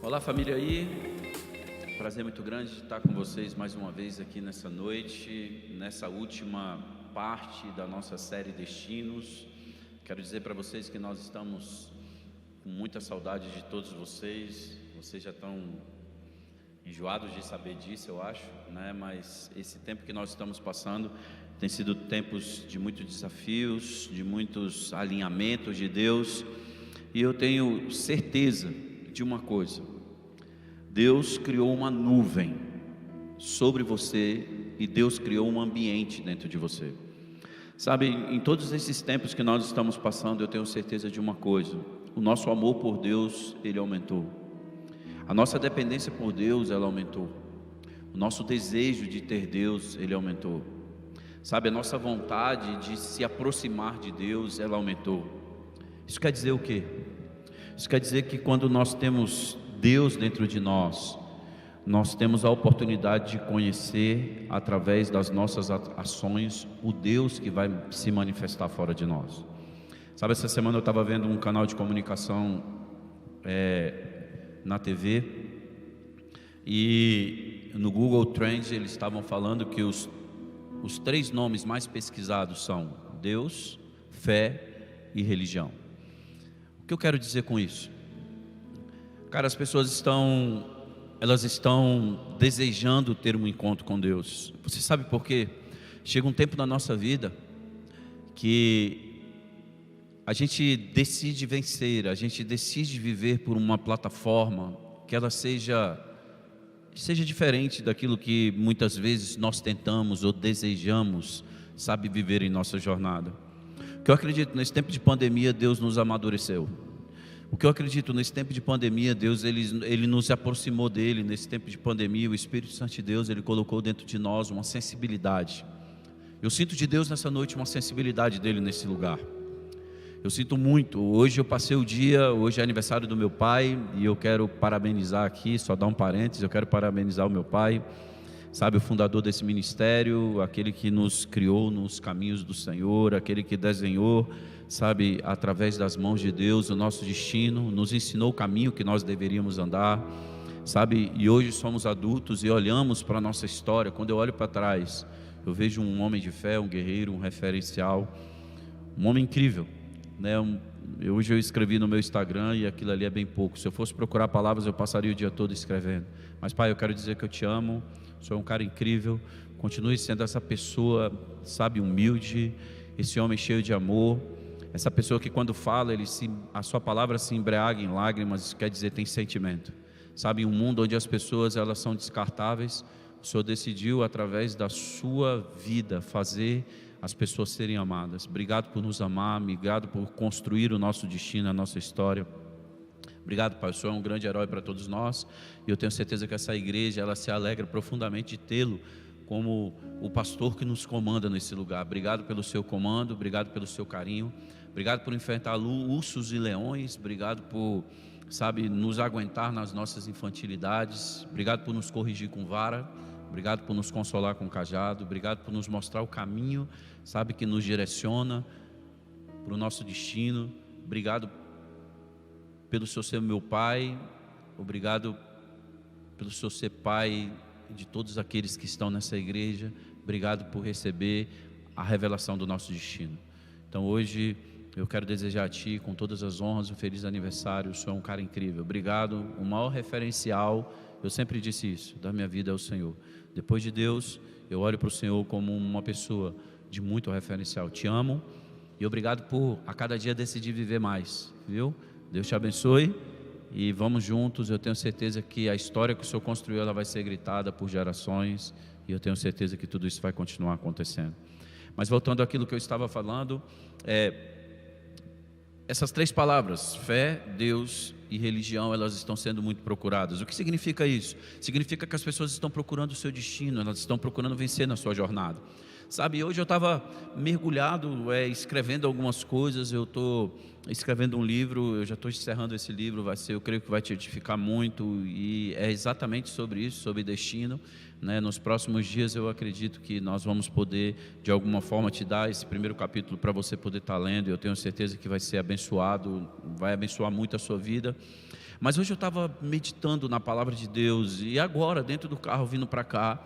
Olá, família aí, prazer muito grande de estar com vocês mais uma vez aqui nessa noite, nessa última parte da nossa série Destinos. Quero dizer para vocês que nós estamos com muita saudade de todos vocês já estão enjoados de saber disso, eu acho, né? Mas esse tempo que nós estamos passando tem sido tempos de muitos desafios, de muitos alinhamentos de Deus, e eu tenho certeza de uma coisa: Deus criou uma nuvem sobre você e Deus criou um ambiente dentro de você. Sabe, em todos esses tempos que nós estamos passando, eu tenho certeza de uma coisa: o nosso amor por Deus, ele aumentou. A nossa dependência por Deus, ela aumentou. O nosso desejo de ter Deus, ele aumentou. Sabe, a nossa vontade de se aproximar de Deus, ela aumentou. Isso quer dizer o quê? Isso quer dizer que quando nós temos Deus dentro de nós, nós temos a oportunidade de conhecer, através das nossas ações, o Deus que vai se manifestar fora de nós. Sabe, essa semana eu estava vendo um canal de comunicação na TV, e no Google Trends eles estavam falando que os 3 nomes mais pesquisados são Deus, fé e religião. O que eu quero dizer com isso? Cara, as pessoas estão desejando ter um encontro com Deus. Você sabe por quê? Chega um tempo na nossa vida que a gente decide vencer, a gente decide viver por uma plataforma que ela seja diferente daquilo que muitas vezes nós tentamos ou desejamos, sabe, viver em nossa jornada. O que eu acredito, nesse tempo de pandemia, Deus nos amadureceu. O que eu acredito, nesse tempo de pandemia, Deus ele nos aproximou dele. Nesse tempo de pandemia, o Espírito Santo de Deus, ele colocou dentro de nós uma sensibilidade. Eu sinto de Deus nessa noite uma sensibilidade dele nesse lugar. Eu sinto muito. Hoje eu passei o dia, hoje é aniversário do meu pai, e eu quero parabenizar aqui, só dar um parênteses, eu quero parabenizar o meu pai, sabe, o fundador desse ministério, aquele que nos criou nos caminhos do Senhor, aquele que desenhou, sabe, através das mãos de Deus, o nosso destino, nos ensinou o caminho que nós deveríamos andar, sabe, e hoje somos adultos e olhamos para a nossa história. Quando eu olho para trás, eu vejo um homem de fé, um guerreiro, um referencial, um homem incrível, né? Hoje eu escrevi no meu Instagram e aquilo ali é bem pouco. Se eu fosse procurar palavras, eu passaria o dia todo escrevendo. Mas, pai, eu quero dizer que eu te amo. O Senhor é um cara incrível. Continue sendo essa pessoa, sabe, humilde, esse homem cheio de amor, essa pessoa que quando fala, a sua palavra se embriaga em lágrimas. Isso quer dizer, tem sentimento. Sabe, em um mundo onde as pessoas elas são descartáveis, o Senhor decidiu, através da sua vida, fazer as pessoas serem amadas. Obrigado por nos amar, obrigado por construir o nosso destino, a nossa história. Obrigado, Pai, o Senhor é um grande herói para todos nós, e eu tenho certeza que essa igreja, ela se alegra profundamente de tê-lo como o pastor que nos comanda nesse lugar. Obrigado pelo seu comando, obrigado pelo seu carinho, obrigado por enfrentar ursos e leões, obrigado por, sabe, nos aguentar nas nossas infantilidades, obrigado por nos corrigir com vara, obrigado por nos consolar com cajado, obrigado por nos mostrar o caminho, sabe, que nos direciona para o nosso destino. Obrigado pelo Senhor ser meu Pai, obrigado pelo Senhor ser Pai de todos aqueles que estão nessa igreja, obrigado por receber a revelação do nosso destino. Então hoje eu quero desejar a Ti, com todas as honras, um feliz aniversário. O Senhor é um cara incrível. Obrigado. O maior referencial, eu sempre disse isso, da minha vida é o Senhor. Depois de Deus, eu olho para o Senhor como uma pessoa de muito referencial. Te amo e obrigado por a cada dia decidir viver mais, viu? Deus te abençoe e vamos juntos. Eu tenho certeza que a história que o Senhor construiu, ela vai ser gritada por gerações, e eu tenho certeza que tudo isso vai continuar acontecendo. Mas voltando àquilo que eu estava falando, essas 3 palavras, fé, Deus e religião, elas estão sendo muito procuradas. O que significa isso? Significa que as pessoas estão procurando o seu destino, elas estão procurando vencer na sua jornada. Sabe, hoje eu estava mergulhado, escrevendo algumas coisas. Eu estou escrevendo um livro, eu já estou encerrando esse livro, eu creio que vai te edificar muito, e é exatamente sobre isso, sobre destino, né? Nos próximos dias eu acredito que nós vamos poder, de alguma forma, te dar esse primeiro capítulo para você poder estar lendo. Eu tenho certeza que vai ser abençoado, vai abençoar muito a sua vida. Mas hoje eu estava meditando na palavra de Deus, e agora, dentro do carro, vindo para cá,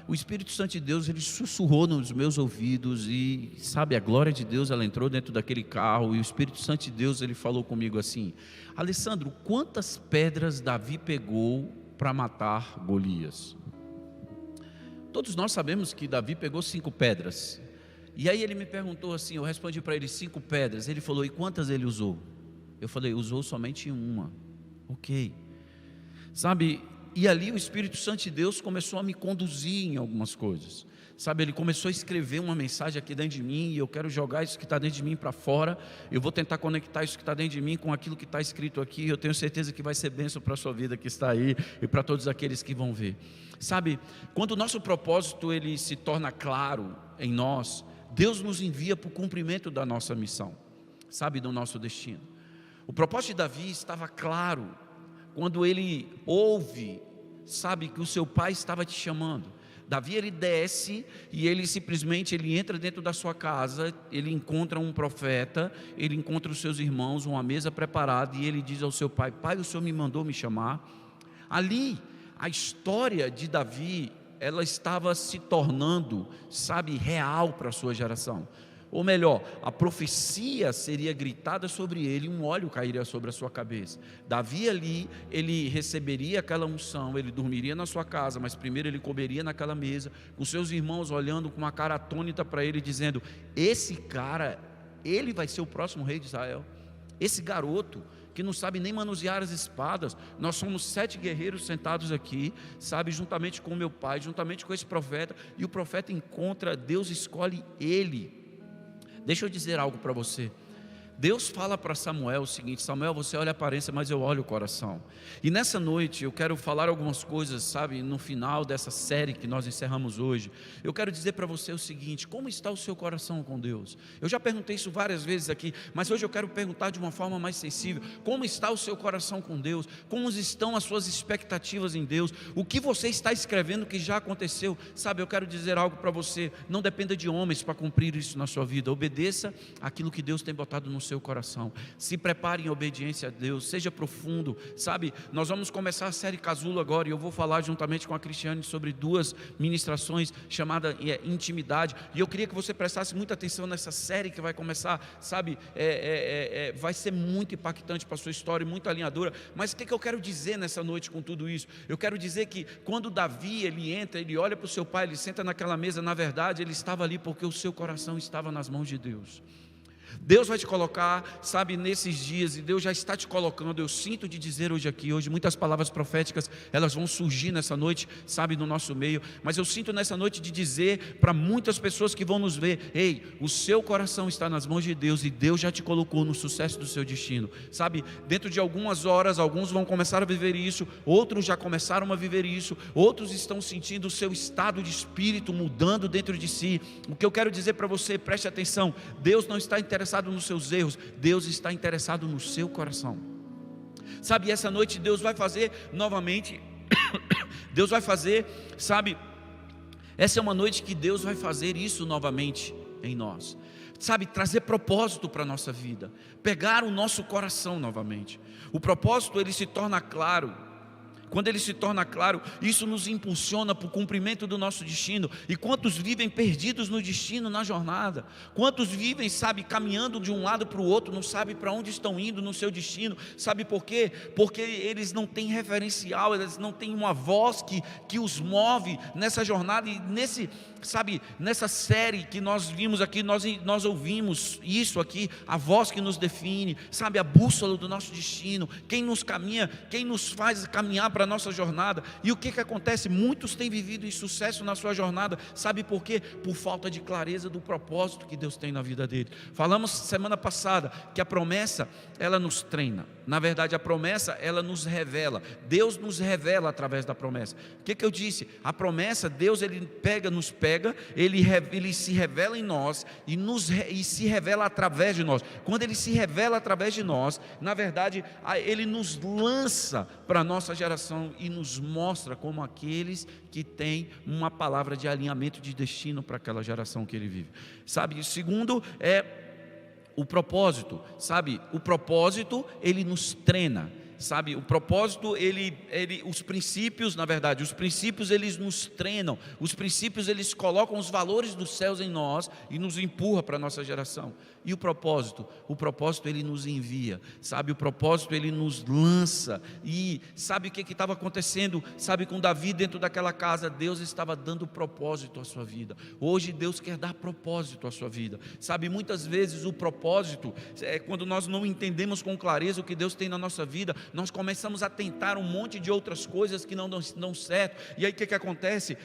o Espírito Santo de Deus, ele sussurrou nos meus ouvidos, e sabe, a glória de Deus, ela entrou dentro daquele carro, e o Espírito Santo de Deus, ele falou comigo assim: Alessandro, quantas pedras Davi pegou para matar Golias? Todos nós sabemos que Davi pegou 5 pedras, e aí ele me perguntou assim, eu respondi para ele: 5 pedras, ele falou: e quantas ele usou? Eu falei: usou somente uma. Ok, sabe, e ali o Espírito Santo de Deus começou a me conduzir em algumas coisas, sabe, ele começou a escrever uma mensagem aqui dentro de mim, e eu quero jogar isso que está dentro de mim para fora. Eu vou tentar conectar isso que está dentro de mim com aquilo que está escrito aqui. Eu tenho certeza que vai ser bênção para a sua vida que está aí, e para todos aqueles que vão ver. Sabe, quando o nosso propósito ele se torna claro em nós, Deus nos envia para o cumprimento da nossa missão, sabe, do nosso destino. O propósito de Davi estava claro quando ele ouve, sabe, que o seu pai estava te chamando. Davi, ele desce e ele simplesmente entra dentro da sua casa, ele encontra um profeta, ele encontra os seus irmãos, uma mesa preparada, e ele diz ao seu pai: pai, o Senhor me mandou me chamar. Ali, a história de Davi, ela estava se tornando, sabe, real para a sua geração. Ou melhor, a profecia seria gritada sobre ele, um óleo cairia sobre a sua cabeça. Davi ali, ele receberia aquela unção, ele dormiria na sua casa, mas primeiro ele comeria naquela mesa, com seus irmãos olhando com uma cara atônita para ele, dizendo: esse cara, ele vai ser o próximo rei de Israel. Esse garoto que não sabe nem manusear as espadas, nós somos 7 guerreiros sentados aqui, sabe, juntamente com meu pai, juntamente com esse profeta, e o profeta encontra, Deus escolhe ele. Deixa eu dizer algo para você. Deus fala para Samuel o seguinte: Samuel, você olha a aparência, mas eu olho o coração. E nessa noite eu quero falar algumas coisas, sabe, no final dessa série que nós encerramos hoje. Eu quero dizer para você o seguinte: como está o seu coração com Deus? Eu já perguntei isso várias vezes aqui, mas hoje eu quero perguntar de uma forma mais sensível: como está o seu coração com Deus? Como estão as suas expectativas em Deus? O que você está escrevendo que já aconteceu? Sabe, eu quero dizer algo para você: não dependa de homens para cumprir isso na sua vida. Obedeça aquilo que Deus tem botado no seu coração. Se prepare em obediência a Deus, seja profundo, sabe, nós vamos começar a série Casulo agora, e eu vou falar juntamente com a Cristiane sobre 2 ministrações chamada intimidade, e eu queria que você prestasse muita atenção nessa série que vai começar, sabe, vai ser muito impactante para a sua história, muito alinhadora. Mas o que eu quero dizer nessa noite com tudo isso? Eu quero dizer que quando Davi, ele entra, ele olha para o seu pai, ele senta naquela mesa, na verdade ele estava ali porque o seu coração estava nas mãos de Deus. Deus vai te colocar, sabe, nesses dias, e Deus já está te colocando. Eu sinto de dizer hoje muitas palavras proféticas, elas vão surgir nessa noite, sabe, no nosso meio, mas eu sinto nessa noite de dizer para muitas pessoas que vão nos ver: ei, o seu coração está nas mãos de Deus, e Deus já te colocou no sucesso do seu destino, sabe, dentro de algumas horas, alguns vão começar a viver isso, outros já começaram a viver isso, outros estão sentindo o seu estado de espírito mudando dentro de si. O que eu quero dizer para você, preste atenção: Deus não está interessado nos seus erros, Deus está interessado no seu coração. Sabe, essa noite Deus vai fazer novamente, Deus vai fazer, sabe, essa é uma noite que Deus vai fazer isso novamente em nós, sabe, trazer propósito para a nossa vida, pegar o nosso coração novamente. O propósito, ele se torna claro. Quando ele se torna claro, isso nos impulsiona para o cumprimento do nosso destino. E quantos vivem perdidos no destino, na jornada? Quantos vivem, sabe, caminhando de um lado para o outro, não sabem para onde estão indo no seu destino? Sabe por quê? Porque eles não têm referencial, eles não têm uma voz que os move nessa jornada. E nessa série que nós vimos aqui, nós ouvimos isso aqui, a voz que nos define, sabe, a bússola do nosso destino, quem nos caminha, quem nos faz caminhar para a nossa jornada. E o que acontece? Muitos têm vivido insucesso na sua jornada, sabe por quê? Por falta de clareza do propósito que Deus tem na vida dele. Falamos semana passada que a promessa, ela nos treina. Na verdade, a promessa, ela nos revela. Deus nos revela através da promessa. O que eu disse? A promessa, Deus, ele nos pega, ele se revela em nós e se revela através de nós. Quando ele se revela através de nós, na verdade, ele nos lança para a nossa geração e nos mostra como aqueles que têm uma palavra de alinhamento de destino para aquela geração que ele vive. Sabe, o segundo é o propósito, sabe, o propósito, ele nos treina, sabe, o propósito, os princípios, na verdade, os princípios eles nos treinam, os princípios eles colocam os valores dos céus em nós e nos empurra para a nossa geração. E o propósito ele nos envia, sabe, o propósito ele nos lança. E sabe o que estava acontecendo, sabe, com Davi dentro daquela casa? Deus estava dando propósito à sua vida. Hoje Deus quer dar propósito à sua vida, sabe, muitas vezes o propósito, quando nós não entendemos com clareza o que Deus tem na nossa vida, nós começamos a tentar um monte de outras coisas que não dão certo, e aí o que acontece?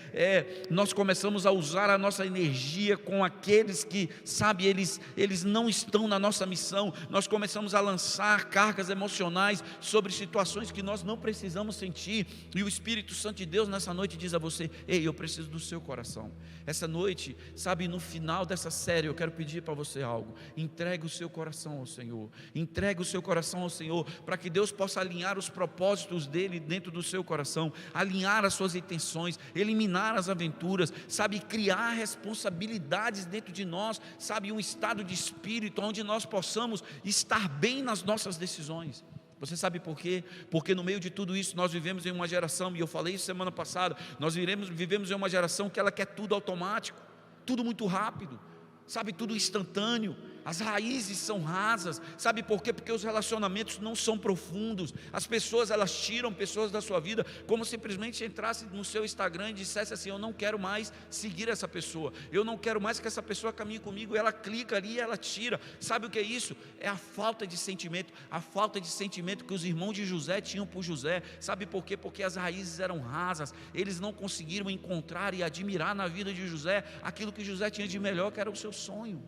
Nós começamos a usar a nossa energia com aqueles que, sabe, eles não estão na nossa missão. Nós começamos a lançar cargas emocionais sobre situações que nós não precisamos sentir, e o Espírito Santo de Deus nessa noite diz a você: ei, eu preciso do seu coração. Essa noite, sabe, no final dessa série eu quero pedir para você algo: entregue o seu coração ao Senhor, entregue o seu coração ao Senhor, para que Deus possa alinhar os propósitos dele dentro do seu coração, alinhar as suas intenções, eliminar as aventuras, sabe, criar responsabilidades dentro de nós, sabe, um estado de espírito onde nós possamos estar bem nas nossas decisões. Você sabe por quê? Porque no meio de tudo isso nós vivemos em uma geração, e eu falei isso semana passada, nós vivemos em uma geração que ela quer tudo automático, tudo muito rápido, sabe, tudo instantâneo. As raízes são rasas, sabe por quê? Porque os relacionamentos não são profundos. As pessoas, elas tiram pessoas da sua vida, como simplesmente entrasse no seu Instagram e dissesse assim: eu não quero mais seguir essa pessoa, eu não quero mais que essa pessoa caminhe comigo. Ela clica ali e ela tira. Sabe o que é isso? É a falta de sentimento, a falta de sentimento que os irmãos de José tinham por José. Sabe por quê? Porque as raízes eram rasas, eles não conseguiram encontrar e admirar na vida de José aquilo que José tinha de melhor, que era o seu sonho.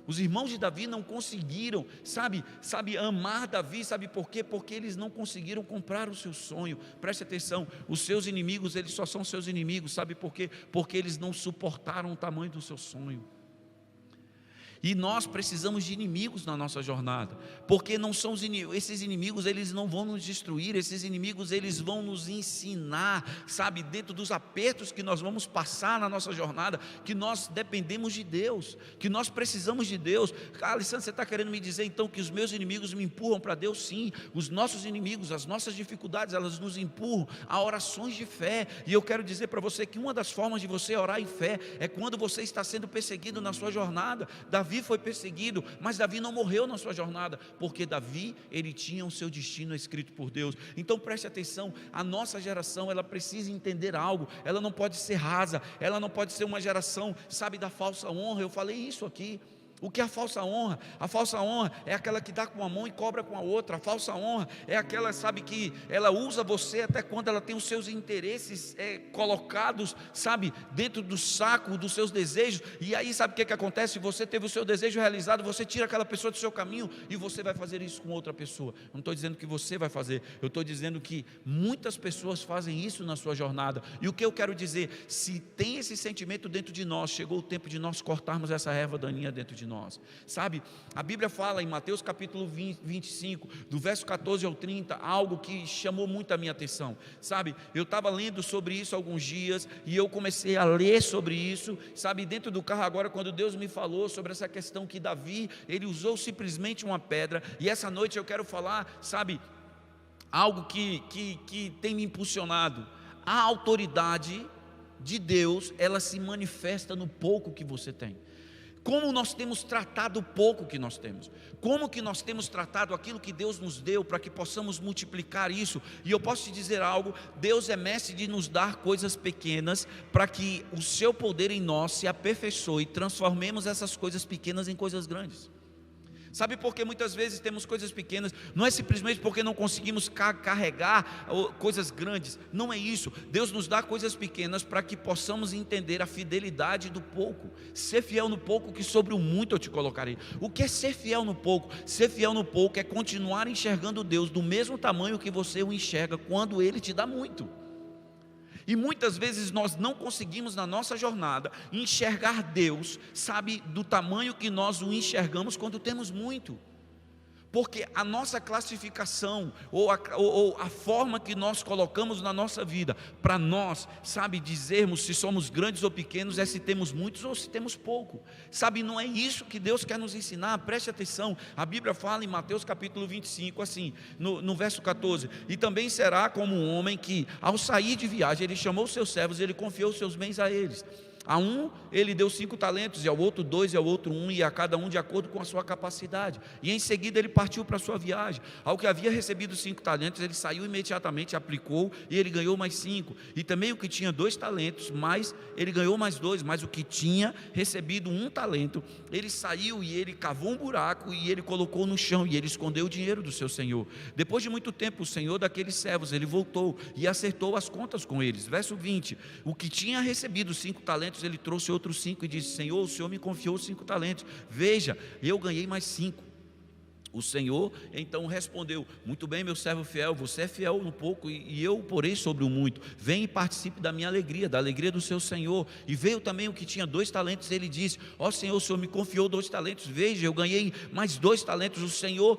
Os irmãos de Davi não conseguiram, sabe, amar Davi. Sabe por quê? Porque eles não conseguiram comprar o seu sonho. Preste atenção, os seus inimigos, eles só são seus inimigos. Sabe por quê? Porque eles não suportaram o tamanho do seu sonho. E nós precisamos de inimigos na nossa jornada, porque não são esses inimigos, eles não vão nos destruir, esses inimigos eles vão nos ensinar, sabe, dentro dos apertos que nós vamos passar na nossa jornada, que nós dependemos de Deus, que nós precisamos de Deus. Alessandro, você está querendo me dizer então que os meus inimigos me empurram para Deus? Sim, os nossos inimigos, as nossas dificuldades, elas nos empurram a orações de fé. E eu quero dizer para você que uma das formas de você orar em fé é quando você está sendo perseguido na sua jornada. Davi foi perseguido, mas Davi não morreu na sua jornada, porque Davi, ele tinha o seu destino escrito por Deus. Então preste atenção, a nossa geração, ela precisa entender algo, ela não pode ser rasa, ela não pode ser uma geração, sabe, da falsa honra. Eu falei isso aqui. O que é a falsa honra? A falsa honra é aquela que dá com uma mão e cobra com a outra. A falsa honra é aquela, sabe, que ela usa você até quando ela tem os seus interesses colocados, sabe, dentro do saco dos seus desejos. E aí sabe o que acontece? Você teve o seu desejo realizado, você tira aquela pessoa do seu caminho e você vai fazer isso com outra pessoa. Não estou dizendo que você vai fazer, eu estou dizendo que muitas pessoas fazem isso na sua jornada. E o que eu quero dizer? Se tem esse sentimento dentro de nós, chegou o tempo de nós cortarmos essa erva daninha dentro de nós, sabe? A Bíblia fala em Mateus capítulo 25, do verso 14 ao 30, algo que chamou muito a minha atenção, sabe? Eu estava lendo sobre isso há alguns dias, e eu comecei a ler sobre isso, sabe? Dentro do carro agora, quando Deus me falou sobre essa questão que Davi, ele usou simplesmente uma pedra, e essa noite eu quero falar, sabe, algo que tem me impulsionado. A autoridade de Deus, ela se manifesta no pouco que você tem. Como nós temos tratado o pouco que nós temos, como que nós temos tratado aquilo que Deus nos deu, para que possamos multiplicar isso. E eu posso te dizer algo: Deus é mestre de nos dar coisas pequenas, para que o seu poder em nós se aperfeiçoe e transformemos essas coisas pequenas em coisas grandes. Sabe por que muitas vezes temos coisas pequenas? Não é simplesmente porque não conseguimos carregar coisas grandes, não é isso. Deus nos dá coisas pequenas para que possamos entender a fidelidade do pouco. Ser fiel no pouco, que sobre o muito eu te colocarei. O que é ser fiel no pouco? Ser fiel no pouco é continuar enxergando Deus do mesmo tamanho que você o enxerga quando Ele te dá muito. E muitas vezes nós não conseguimos na nossa jornada enxergar Deus, sabe, do tamanho que nós o enxergamos quando temos muito. porque a nossa classificação, ou a forma que nós colocamos na nossa vida, para nós, sabe, dizermos se somos grandes ou pequenos, é se temos muitos ou se temos pouco, sabe, não é isso que Deus quer nos ensinar. Preste atenção, a Bíblia fala em Mateus capítulo 25, assim, no verso 14, e também será como um homem que, ao sair de viagem, ele chamou seus servos, ele confiou seus bens a eles. A um ele deu 5 talentos, e ao outro 2, e ao outro 1, e a cada um de acordo com a sua capacidade. E em seguida ele partiu para a sua viagem. Ao que havia recebido 5 talentos, ele saiu imediatamente, aplicou, e ele ganhou mais 5. E também o que tinha 2 talentos, mais ele ganhou mais 2. Mas o que tinha recebido 1 talento, ele saiu e ele cavou um buraco, e ele colocou no chão, e ele escondeu o dinheiro do seu senhor. Depois de muito tempo, o senhor daqueles servos, ele voltou e acertou as contas com eles. Verso 20, o que tinha recebido 5 talentos, ele trouxe outros 5 e disse: Senhor, o Senhor me confiou 5 talentos, veja, eu ganhei mais 5. O Senhor então respondeu: muito bem, meu servo fiel, você é fiel no pouco, e eu o porei sobre o muito. Vem e participe da minha alegria, da alegria do seu Senhor. E veio também o que tinha 2 talentos, ele disse: ó Senhor, o Senhor me confiou 2 talentos, veja, eu ganhei mais 2 talentos. O Senhor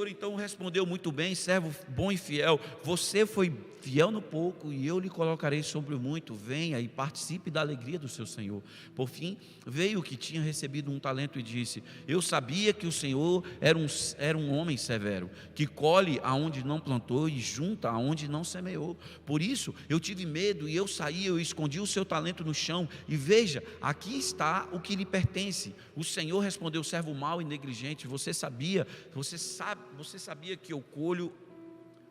então respondeu: muito bem, servo bom e fiel, você foi fiel no pouco, e eu lhe colocarei sobre o muito. Venha e participe da alegria do seu Senhor. Por fim, veio o que tinha recebido 1 talento e disse: eu sabia que o Senhor era um homem severo, que colhe aonde não plantou e junta aonde não semeou. Por isso eu tive medo, e eu saí, eu escondi o seu talento no chão, e veja, aqui está o que lhe pertence. O Senhor respondeu: servo mau e negligente, você sabia que eu colho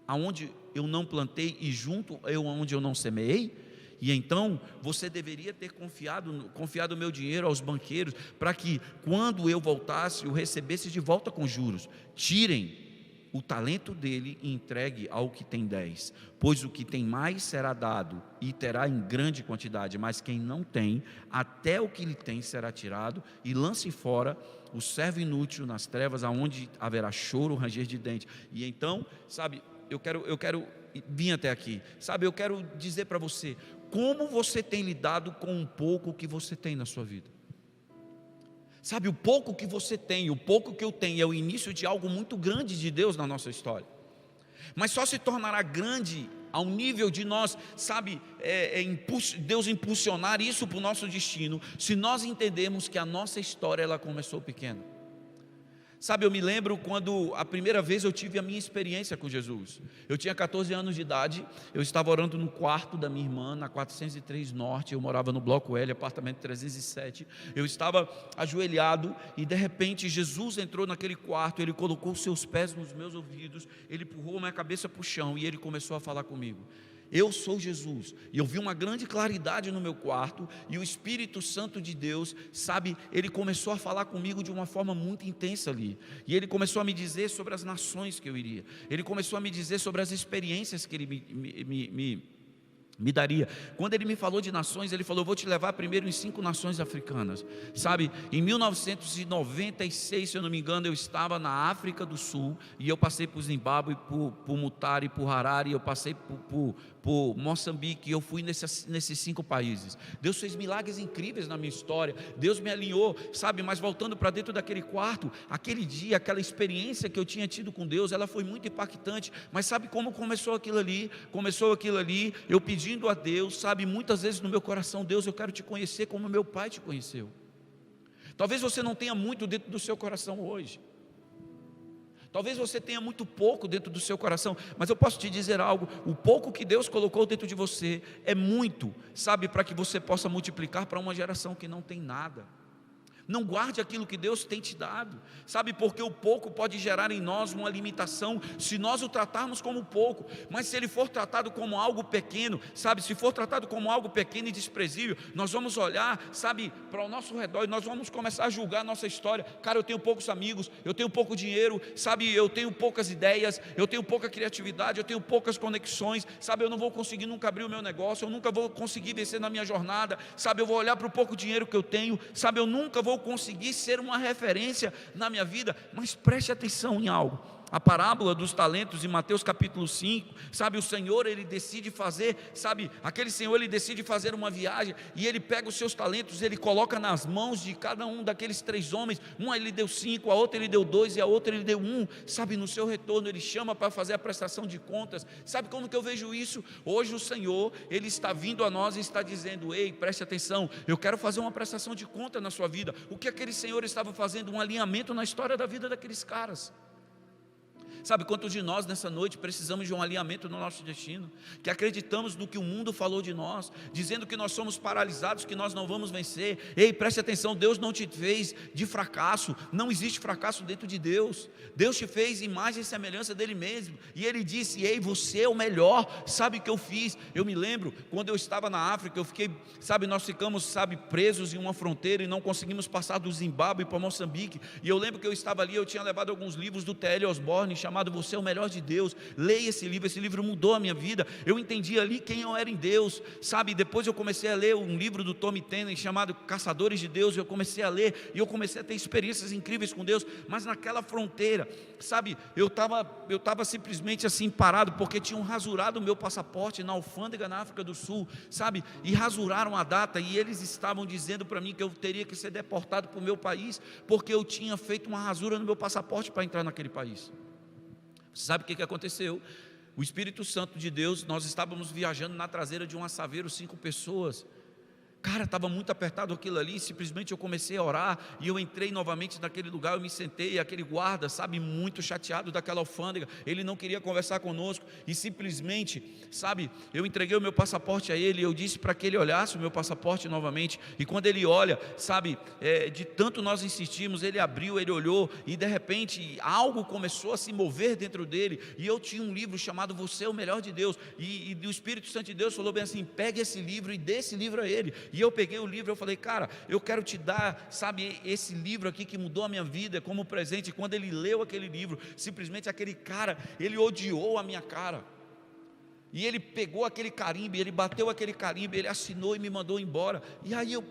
aonde eu não plantei e junto eu aonde eu não semeei? E então você deveria ter confiado o meu dinheiro aos banqueiros, para que quando eu voltasse, o recebesse de volta com juros. Tirem o talento dele e entregue ao que tem 10, pois o que tem mais será dado e terá em grande quantidade, mas quem não tem, até o que lhe tem será tirado. E lance fora o servo inútil nas trevas, aonde haverá choro, ranger de dentes. E então, sabe, eu quero vir até aqui, sabe, eu quero dizer para você, como você tem lidado com o pouco que você tem na sua vida. Sabe, o pouco que você tem, o pouco que eu tenho, é o início de algo muito grande de Deus na nossa história. Mas só se tornará grande ao nível de nós, sabe, Deus impulsionar isso para o nosso destino, se nós entendermos que a nossa história, ela começou pequena. Sabe, eu me lembro quando a primeira vez eu tive a minha experiência com Jesus. Eu tinha 14 anos de idade, eu estava orando no quarto da minha irmã, na 403 Norte, eu morava no Bloco L, apartamento 307, eu estava ajoelhado, e de repente Jesus entrou naquele quarto, ele colocou seus pés nos meus ouvidos, ele empurrou minha cabeça para o chão, e ele começou a falar comigo. Eu sou Jesus, e eu vi uma grande claridade no meu quarto, e o Espírito Santo de Deus, sabe, ele começou a falar comigo de uma forma muito intensa ali, e ele começou a me dizer sobre as nações que eu iria, ele começou a me dizer sobre as experiências que ele me daria. Quando ele me falou de nações, ele falou: eu vou te levar primeiro em 5 nações africanas. Sabe, em 1996, se eu não me engano, eu estava na África do Sul, e eu passei por Zimbábue, por Mutare, por Harare, eu passei por Moçambique, e eu fui nesses 5 países. Deus fez milagres incríveis na minha história, Deus me alinhou, sabe, mas voltando para dentro daquele quarto, aquele dia, aquela experiência que eu tinha tido com Deus, ela foi muito impactante. Mas sabe como começou aquilo ali? Eu pedindo a Deus, sabe, muitas vezes no meu coração: Deus, eu quero te conhecer como meu pai te conheceu. Talvez você não tenha muito dentro do seu coração hoje, talvez você tenha muito pouco dentro do seu coração, mas eu posso te dizer algo: o pouco que Deus colocou dentro de você é muito, sabe, para que você possa multiplicar para uma geração que não tem nada. Não guarde aquilo que Deus tem te dado, sabe, porque o pouco pode gerar em nós uma limitação, se nós o tratarmos como pouco. Mas se ele for tratado como algo pequeno, sabe, se for tratado como algo pequeno e desprezível, nós vamos olhar, sabe, para o nosso redor, e nós vamos começar a julgar a nossa história. Cara, eu tenho poucos amigos, eu tenho pouco dinheiro, sabe, eu tenho poucas ideias, eu tenho pouca criatividade, eu tenho poucas conexões, sabe, eu não vou conseguir nunca abrir o meu negócio, eu nunca vou conseguir vencer na minha jornada, sabe, eu vou olhar para o pouco dinheiro que eu tenho, sabe, eu nunca vou conseguir ser uma referência na minha vida. Mas preste atenção em algo: a parábola dos talentos em Mateus capítulo 5, sabe, o Senhor, ele decide fazer, sabe, aquele Senhor, ele decide fazer uma viagem, e ele pega os seus talentos, ele coloca nas mãos de cada um daqueles 3 homens, uma ele deu 5, a outra ele deu 2, e a outra ele deu 1, sabe, no seu retorno, ele chama para fazer a prestação de contas. Sabe como que eu vejo isso? Hoje o Senhor, ele está vindo a nós e está dizendo: ei, preste atenção, eu quero fazer uma prestação de conta na sua vida. O que aquele Senhor estava fazendo? Um alinhamento na história da vida daqueles caras. Sabe, quantos de nós nessa noite precisamos de um alinhamento no nosso destino, que acreditamos no que o mundo falou de nós, dizendo que nós somos paralisados, que nós não vamos vencer. Ei, preste atenção, Deus não te fez de fracasso, não existe fracasso dentro de Deus. Deus te fez imagem e semelhança dele mesmo, e ele disse: ei, você é o melhor. Sabe o que eu fiz? Eu me lembro, quando eu estava na África, eu fiquei, sabe, nós ficamos, sabe, presos em uma fronteira e não conseguimos passar do Zimbábue para Moçambique, e eu lembro que eu estava ali, eu tinha levado alguns livros do T.L. Osborne, chamado Você é o Melhor de Deus. Leia esse livro mudou a minha vida. Eu entendi ali quem eu era em Deus, sabe. Depois eu comecei a ler um livro do Tommy Tenney chamado Caçadores de Deus. Eu comecei a ler e eu comecei a ter experiências incríveis com Deus. Mas naquela fronteira, sabe, eu estava simplesmente assim parado, porque tinham rasurado o meu passaporte na alfândega na África do Sul, sabe, e rasuraram a data, e eles estavam dizendo para mim que eu teria que ser deportado para o meu país, porque eu tinha feito uma rasura no meu passaporte para entrar naquele país. Sabe o que aconteceu? O Espírito Santo de Deus, nós estávamos viajando na traseira de um assaveiro, 5 pessoas. Cara, estava muito apertado aquilo ali, simplesmente eu comecei a orar, e eu entrei novamente naquele lugar, eu me sentei, e aquele guarda, sabe, muito chateado daquela alfândega, ele não queria conversar conosco, e simplesmente, sabe, eu entreguei o meu passaporte a ele, e eu disse para que ele olhasse o meu passaporte novamente, e quando ele olha, sabe, de tanto nós insistimos, ele abriu, ele olhou, e de repente, algo começou a se mover dentro dele, e eu tinha um livro chamado Você é o Melhor de Deus, e o Espírito Santo de Deus falou bem assim: pegue esse livro e dê esse livro a ele. E eu peguei o livro, eu falei: cara, eu quero te dar, sabe, esse livro aqui que mudou a minha vida como presente. E quando ele leu aquele livro, simplesmente aquele cara, ele odiou a minha cara. E ele pegou aquele carimbo, ele bateu aquele carimbo, ele assinou e me mandou embora. E aí eu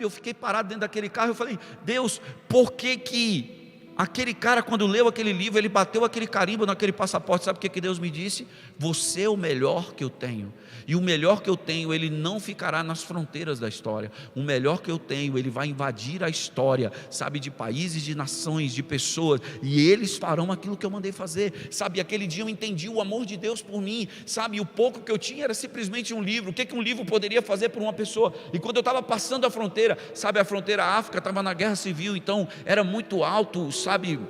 fiquei parado dentro daquele carro, eu falei: Deus, por que aquele cara, quando leu aquele livro, ele bateu aquele carimbo naquele passaporte? Sabe o que Deus me disse? Você é o melhor que eu tenho. E o melhor que eu tenho, ele não ficará nas fronteiras da história. O melhor que eu tenho, ele vai invadir a história, sabe, de países, de nações, de pessoas, e eles farão aquilo que eu mandei fazer, sabe. Aquele dia eu entendi o amor de Deus por mim, sabe. O pouco que eu tinha era simplesmente um livro. O que um livro poderia fazer por uma pessoa? E quando eu estava passando a fronteira, sabe, a fronteira África estava na guerra civil, então era muito alto, sabe.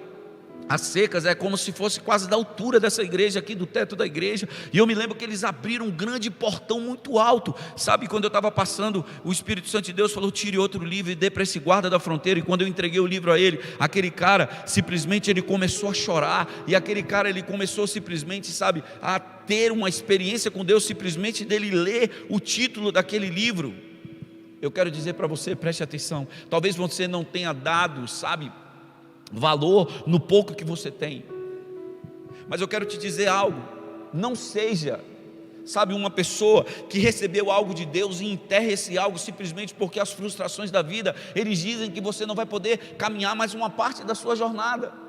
As secas é como se fosse quase da altura dessa igreja aqui, do teto da igreja. E eu me lembro que eles abriram um grande portão muito alto, sabe, quando eu estava passando, o Espírito Santo de Deus falou: tire outro livro e dê para esse guarda da fronteira. E quando eu entreguei o livro a ele, aquele cara, simplesmente ele começou a chorar. E aquele cara, ele começou simplesmente, sabe, a ter uma experiência com Deus, simplesmente dele ler o título daquele livro. Eu quero dizer para você, preste atenção, talvez você não tenha dado, sabe, valor no pouco que você tem, mas eu quero te dizer algo: não seja, sabe, uma pessoa que recebeu algo de Deus e enterra esse algo simplesmente porque as frustrações da vida, eles dizem que você não vai poder caminhar mais uma parte da sua jornada.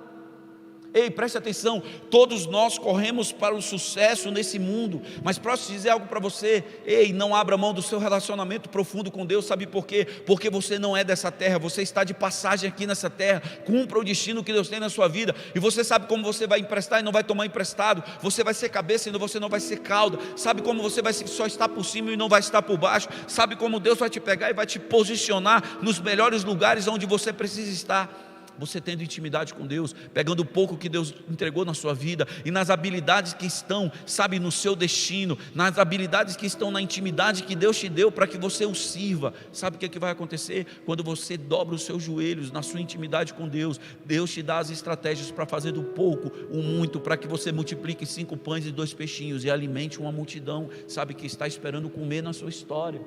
Ei, preste atenção, todos nós corremos para o sucesso nesse mundo, mas posso dizer algo para você: ei, não abra mão do seu relacionamento profundo com Deus. Sabe por quê? Porque você não é dessa terra, você está de passagem aqui nessa terra. Cumpra o destino que Deus tem na sua vida, e você sabe como você vai emprestar e não vai tomar emprestado, você vai ser cabeça e você não vai ser cauda, sabe como você vai só estar por cima e não vai estar por baixo, sabe como Deus vai te pegar e vai te posicionar nos melhores lugares onde você precisa estar. Você tendo intimidade com Deus, pegando o pouco que Deus entregou na sua vida, e nas habilidades que estão, sabe, no seu destino, nas habilidades que estão na intimidade que Deus te deu para que você o sirva. Sabe o que vai acontecer? Quando você dobra os seus joelhos na sua intimidade com Deus, Deus te dá as estratégias para fazer do pouco o muito, para que você multiplique 5 pães e 2 peixinhos e alimente uma multidão, sabe, que está esperando comer na sua história.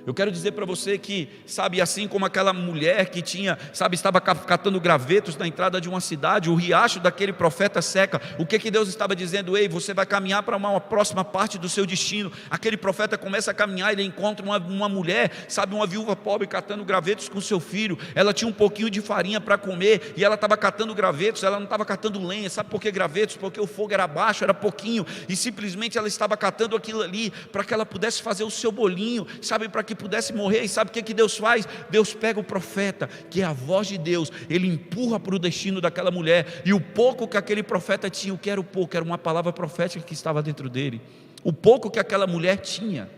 Eu quero dizer para você que, sabe, assim como aquela mulher que tinha, sabe, estava catando gravetos na entrada de uma cidade, o riacho daquele profeta seca. O que Deus estava dizendo? Ei, você vai caminhar para uma próxima parte do seu destino. Aquele profeta começa a caminhar, ele encontra uma mulher, sabe, uma viúva pobre catando gravetos com seu filho. Ela tinha um pouquinho de farinha para comer e ela estava catando gravetos, ela não estava catando lenha. Sabe por que gravetos? Porque o fogo era baixo, era pouquinho, e simplesmente ela estava catando aquilo ali para que ela pudesse fazer o seu bolinho, sabe, para que pudesse morrer. E sabe o que Deus faz? Deus pega o profeta, que é a voz de Deus, ele empurra para o destino daquela mulher, e o pouco que aquele profeta tinha, o que era o pouco? Era uma palavra profética que estava dentro dele. O pouco que aquela mulher tinha,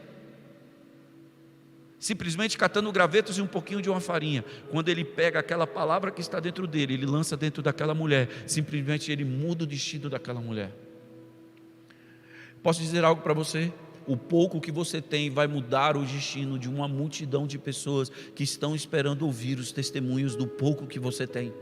simplesmente catando gravetos e um pouquinho de uma farinha, quando ele pega aquela palavra que está dentro dele, ele lança dentro daquela mulher, simplesmente ele muda o destino daquela mulher. Posso dizer algo para você? O pouco que você tem vai mudar o destino de uma multidão de pessoas que estão esperando ouvir os testemunhos do pouco que você tem.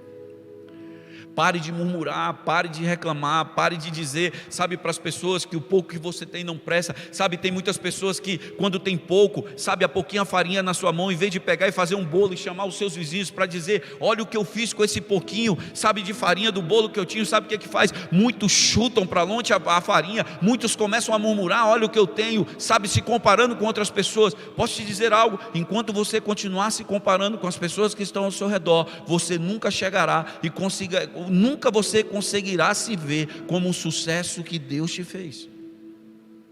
Pare de murmurar, pare de reclamar, pare de dizer, sabe, para as pessoas que o pouco que você tem não presta. Sabe, tem muitas pessoas que quando tem pouco, sabe, a pouquinha farinha na sua mão, em vez de pegar e fazer um bolo e chamar os seus vizinhos para dizer, olha o que eu fiz com esse pouquinho, sabe, de farinha do bolo que eu tinha. Sabe o que faz? Muitos chutam para longe a farinha, muitos começam a murmurar, olha o que eu tenho, sabe, se comparando com outras pessoas. Posso te dizer algo? Enquanto você continuar se comparando com as pessoas que estão ao seu redor, você nunca chegará e nunca você conseguirá se ver como um sucesso que Deus te fez.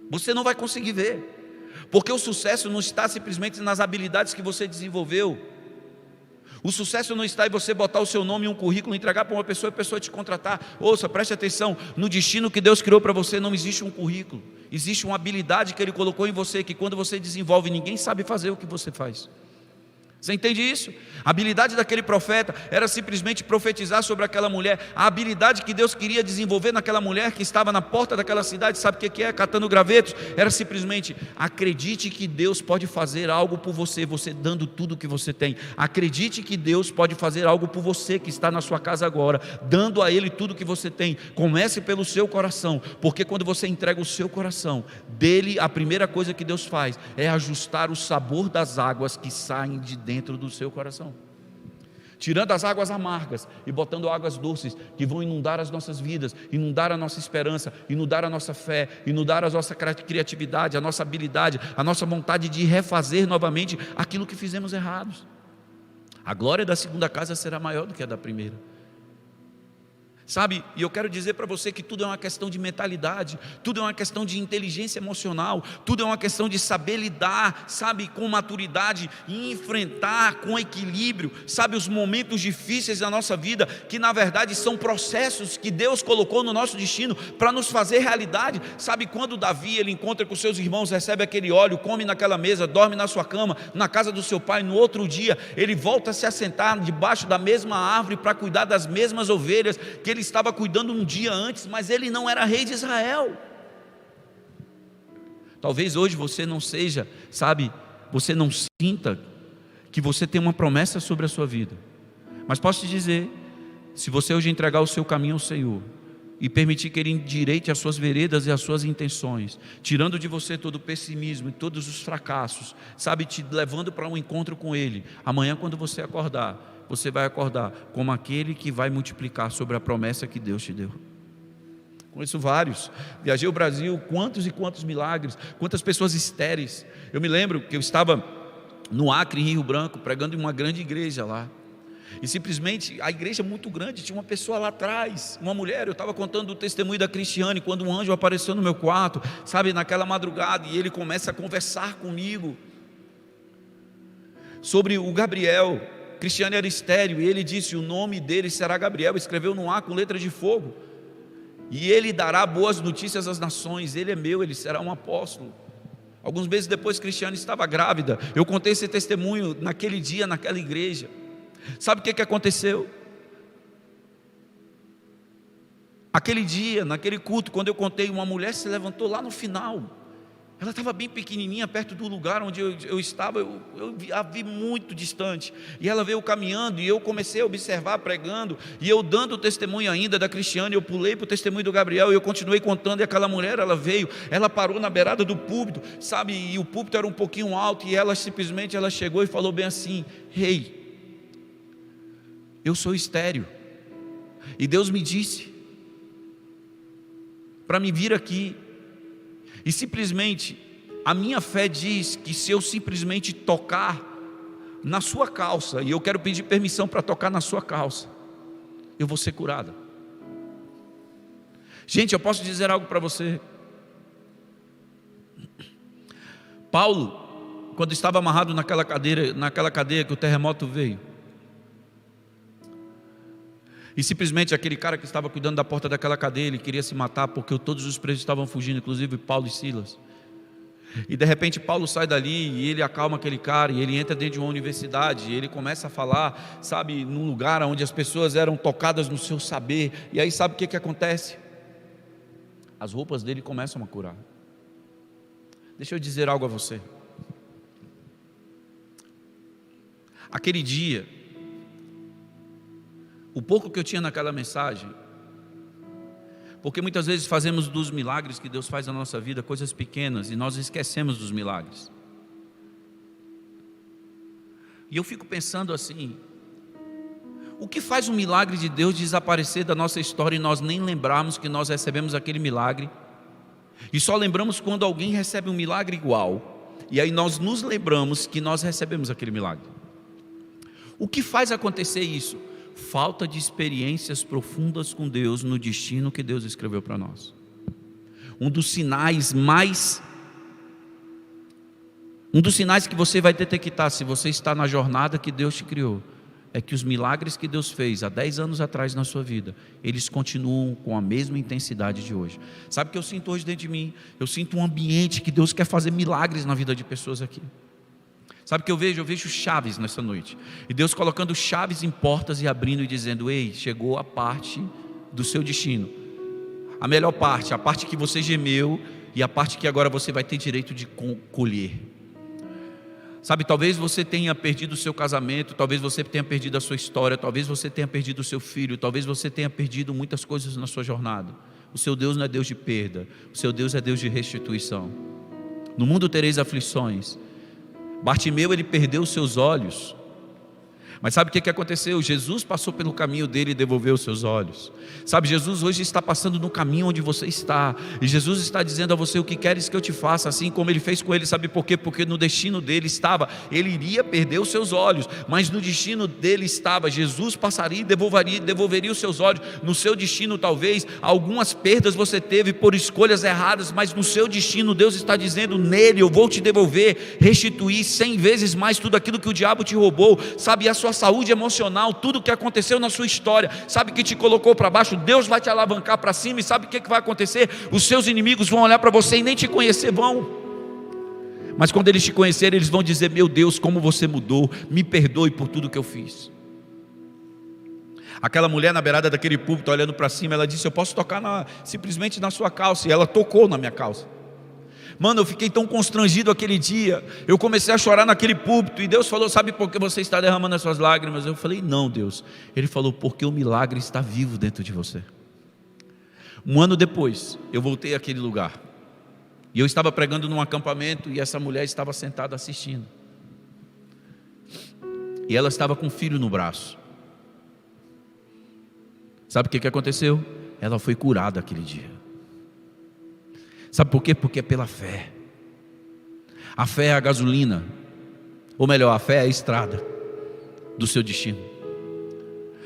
Você não vai conseguir ver, porque o sucesso não está simplesmente nas habilidades que você desenvolveu. O sucesso não está em você botar o seu nome em um currículo, entregar para uma pessoa e a pessoa te contratar. Ouça, preste atenção, no destino que Deus criou para você não existe um currículo, existe uma habilidade que Ele colocou em você, que quando você desenvolve, ninguém sabe fazer o que você faz. Você entende isso? A habilidade daquele profeta era simplesmente profetizar sobre aquela mulher. A habilidade que Deus queria desenvolver naquela mulher que estava na porta daquela cidade, sabe o que é? Catando gravetos. Era simplesmente, acredite que Deus pode fazer algo por você, você dando tudo que você tem. Acredite que Deus pode fazer algo por você que está na sua casa agora, dando a Ele tudo que você tem. Comece pelo seu coração, porque quando você entrega o seu coração, dele a primeira coisa que Deus faz é ajustar o sabor das águas que saem de dentro do seu coração, tirando as águas amargas e botando águas doces que vão inundar as nossas vidas, inundar a nossa esperança, inundar a nossa fé, inundar a nossa criatividade, a nossa habilidade, a nossa vontade de refazer novamente aquilo que fizemos errados. A glória da segunda casa será maior do que a da primeira. Sabe, e eu quero dizer para você que tudo é uma questão de mentalidade, tudo é uma questão de inteligência emocional, tudo é uma questão de saber lidar, sabe, com maturidade e enfrentar com equilíbrio, sabe, os momentos difíceis da nossa vida, que na verdade são processos que Deus colocou no nosso destino para nos fazer realidade. Sabe, quando Davi, ele encontra com seus irmãos, recebe aquele óleo, come naquela mesa, dorme na sua cama, na casa do seu pai, no outro dia, ele volta a se assentar debaixo da mesma árvore para cuidar das mesmas ovelhas que ele estava cuidando um dia antes, mas ele não era rei de Israel. Talvez hoje você não seja, sabe, você não sinta que você tem uma promessa sobre a sua vida, mas posso te dizer, se você hoje entregar o seu caminho ao Senhor e permitir que Ele endireite as suas veredas e as suas intenções, tirando de você todo o pessimismo e todos os fracassos, sabe, te levando para um encontro com Ele, amanhã quando você acordar, você vai acordar como aquele que vai multiplicar sobre a promessa que Deus te deu. Conheço vários, viajei o Brasil, quantos e quantos milagres, quantas pessoas estéreis. Eu me lembro que eu estava no Acre, em Rio Branco, pregando em uma grande igreja lá, e simplesmente a igreja é muito grande, tinha uma pessoa lá atrás, uma mulher. Eu estava contando o testemunho da Cristiane, quando um anjo apareceu no meu quarto, sabe, naquela madrugada, e ele começa a conversar comigo sobre o Gabriel. Cristiane era estéril e ele disse, o nome dele será Gabriel, escreveu no ar com letra de fogo, e ele dará boas notícias às nações, ele é meu, ele será um apóstolo. Alguns meses depois, Cristiane estava grávida. Eu contei esse testemunho naquele dia, naquela igreja. Sabe o que aconteceu? Aquele dia, naquele culto, quando eu contei, uma mulher se levantou lá no final Ela estava bem pequenininha, perto do lugar onde eu estava, eu a vi muito distante. E ela veio caminhando, e eu comecei a observar, pregando, e eu dando o testemunho ainda da Cristiane, eu pulei para o testemunho do Gabriel, e eu continuei contando, e aquela mulher, ela veio, ela parou na beirada do púlpito, sabe, e o púlpito era um pouquinho alto, e ela simplesmente, ela chegou e falou bem assim: "Ei, eu sou estéril, e Deus me disse para me vir aqui, e simplesmente, a minha fé diz que se eu simplesmente tocar na sua calça, e eu quero pedir permissão para tocar na sua calça, eu vou ser curada." Gente, eu posso dizer algo para você. Paulo, quando estava amarrado naquela cadeia que o terremoto veio, e simplesmente aquele cara que estava cuidando da porta daquela cadeia, ele queria se matar, porque todos os presos estavam fugindo, inclusive Paulo e Silas. E de repente Paulo sai dali, e ele acalma aquele cara, e ele entra dentro de uma universidade, e ele começa a falar, sabe, num lugar onde as pessoas eram tocadas no seu saber. E aí sabe o que acontece? As roupas dele começam a curar. Deixa eu dizer algo a você. Aquele dia, o pouco que eu tinha naquela mensagem, porque muitas vezes fazemos dos milagres que Deus faz na nossa vida coisas pequenas, e nós esquecemos dos milagres. E eu fico pensando assim: o que faz um milagre de Deus desaparecer da nossa história e nós nem lembrarmos que nós recebemos aquele milagre, e só lembramos quando alguém recebe um milagre igual, e aí nós nos lembramos que nós recebemos aquele milagre? O que faz acontecer isso? Falta de experiências profundas com Deus no destino que Deus escreveu para nós. Um dos sinais que você vai detectar se você está na jornada que Deus te criou, é que os milagres que Deus fez há 10 anos atrás na sua vida, eles continuam com a mesma intensidade de hoje. Sabe o que eu sinto hoje dentro de mim? Eu sinto um ambiente que Deus quer fazer milagres na vida de pessoas aqui. Sabe o que eu vejo? Eu vejo chaves nessa noite, e Deus colocando chaves em portas e abrindo e dizendo: "Ei, chegou a parte do seu destino, a melhor parte, a parte que você gemeu, e a parte que agora você vai ter direito de colher." Sabe, talvez você tenha perdido o seu casamento, talvez você tenha perdido a sua história, talvez você tenha perdido o seu filho, talvez você tenha perdido muitas coisas na sua jornada. O seu Deus não é Deus de perda, o seu Deus é Deus de restituição. No mundo tereis aflições. Bartimeu, ele perdeu os seus olhos, mas sabe o que aconteceu? Jesus passou pelo caminho dele e devolveu os seus olhos. Sabe, Jesus hoje está passando no caminho onde você está, e Jesus está dizendo a você: "O que queres que eu te faça?" Assim como ele fez com ele. Sabe por quê? Porque no destino dele estava, ele iria perder os seus olhos, mas no destino dele estava, Jesus passaria e devolveria os seus olhos. No seu destino, talvez algumas perdas você teve por escolhas erradas, mas no seu destino Deus está dizendo: "Nele eu vou te devolver, restituir 100 vezes mais tudo aquilo que o diabo te roubou." Sabe, a sua saúde emocional, tudo que aconteceu na sua história, sabe, que te colocou para baixo, Deus vai te alavancar para cima. E sabe o que vai acontecer? Os seus inimigos vão olhar para você e nem te conhecer vão, mas quando eles te conhecerem, eles vão dizer: "Meu Deus, como você mudou, me perdoe por tudo que eu fiz." Aquela mulher na beirada daquele púlpito, olhando para cima, ela disse: "Eu posso tocar simplesmente na sua calça?" E ela tocou na minha calça. Mano, eu fiquei tão constrangido aquele dia, eu comecei a chorar naquele púlpito, e Deus falou: "Sabe por que você está derramando as suas lágrimas?" Eu falei: "Não, Deus." Ele falou: "Porque o milagre está vivo dentro de você." Um ano depois, eu voltei àquele lugar, e eu estava pregando num acampamento, e essa mulher estava sentada assistindo, e ela estava com um filho no braço. Sabe o que aconteceu? Ela foi curada aquele dia. Sabe por quê? Porque é pela fé. A fé é a gasolina, ou melhor, a fé é a estrada do seu destino.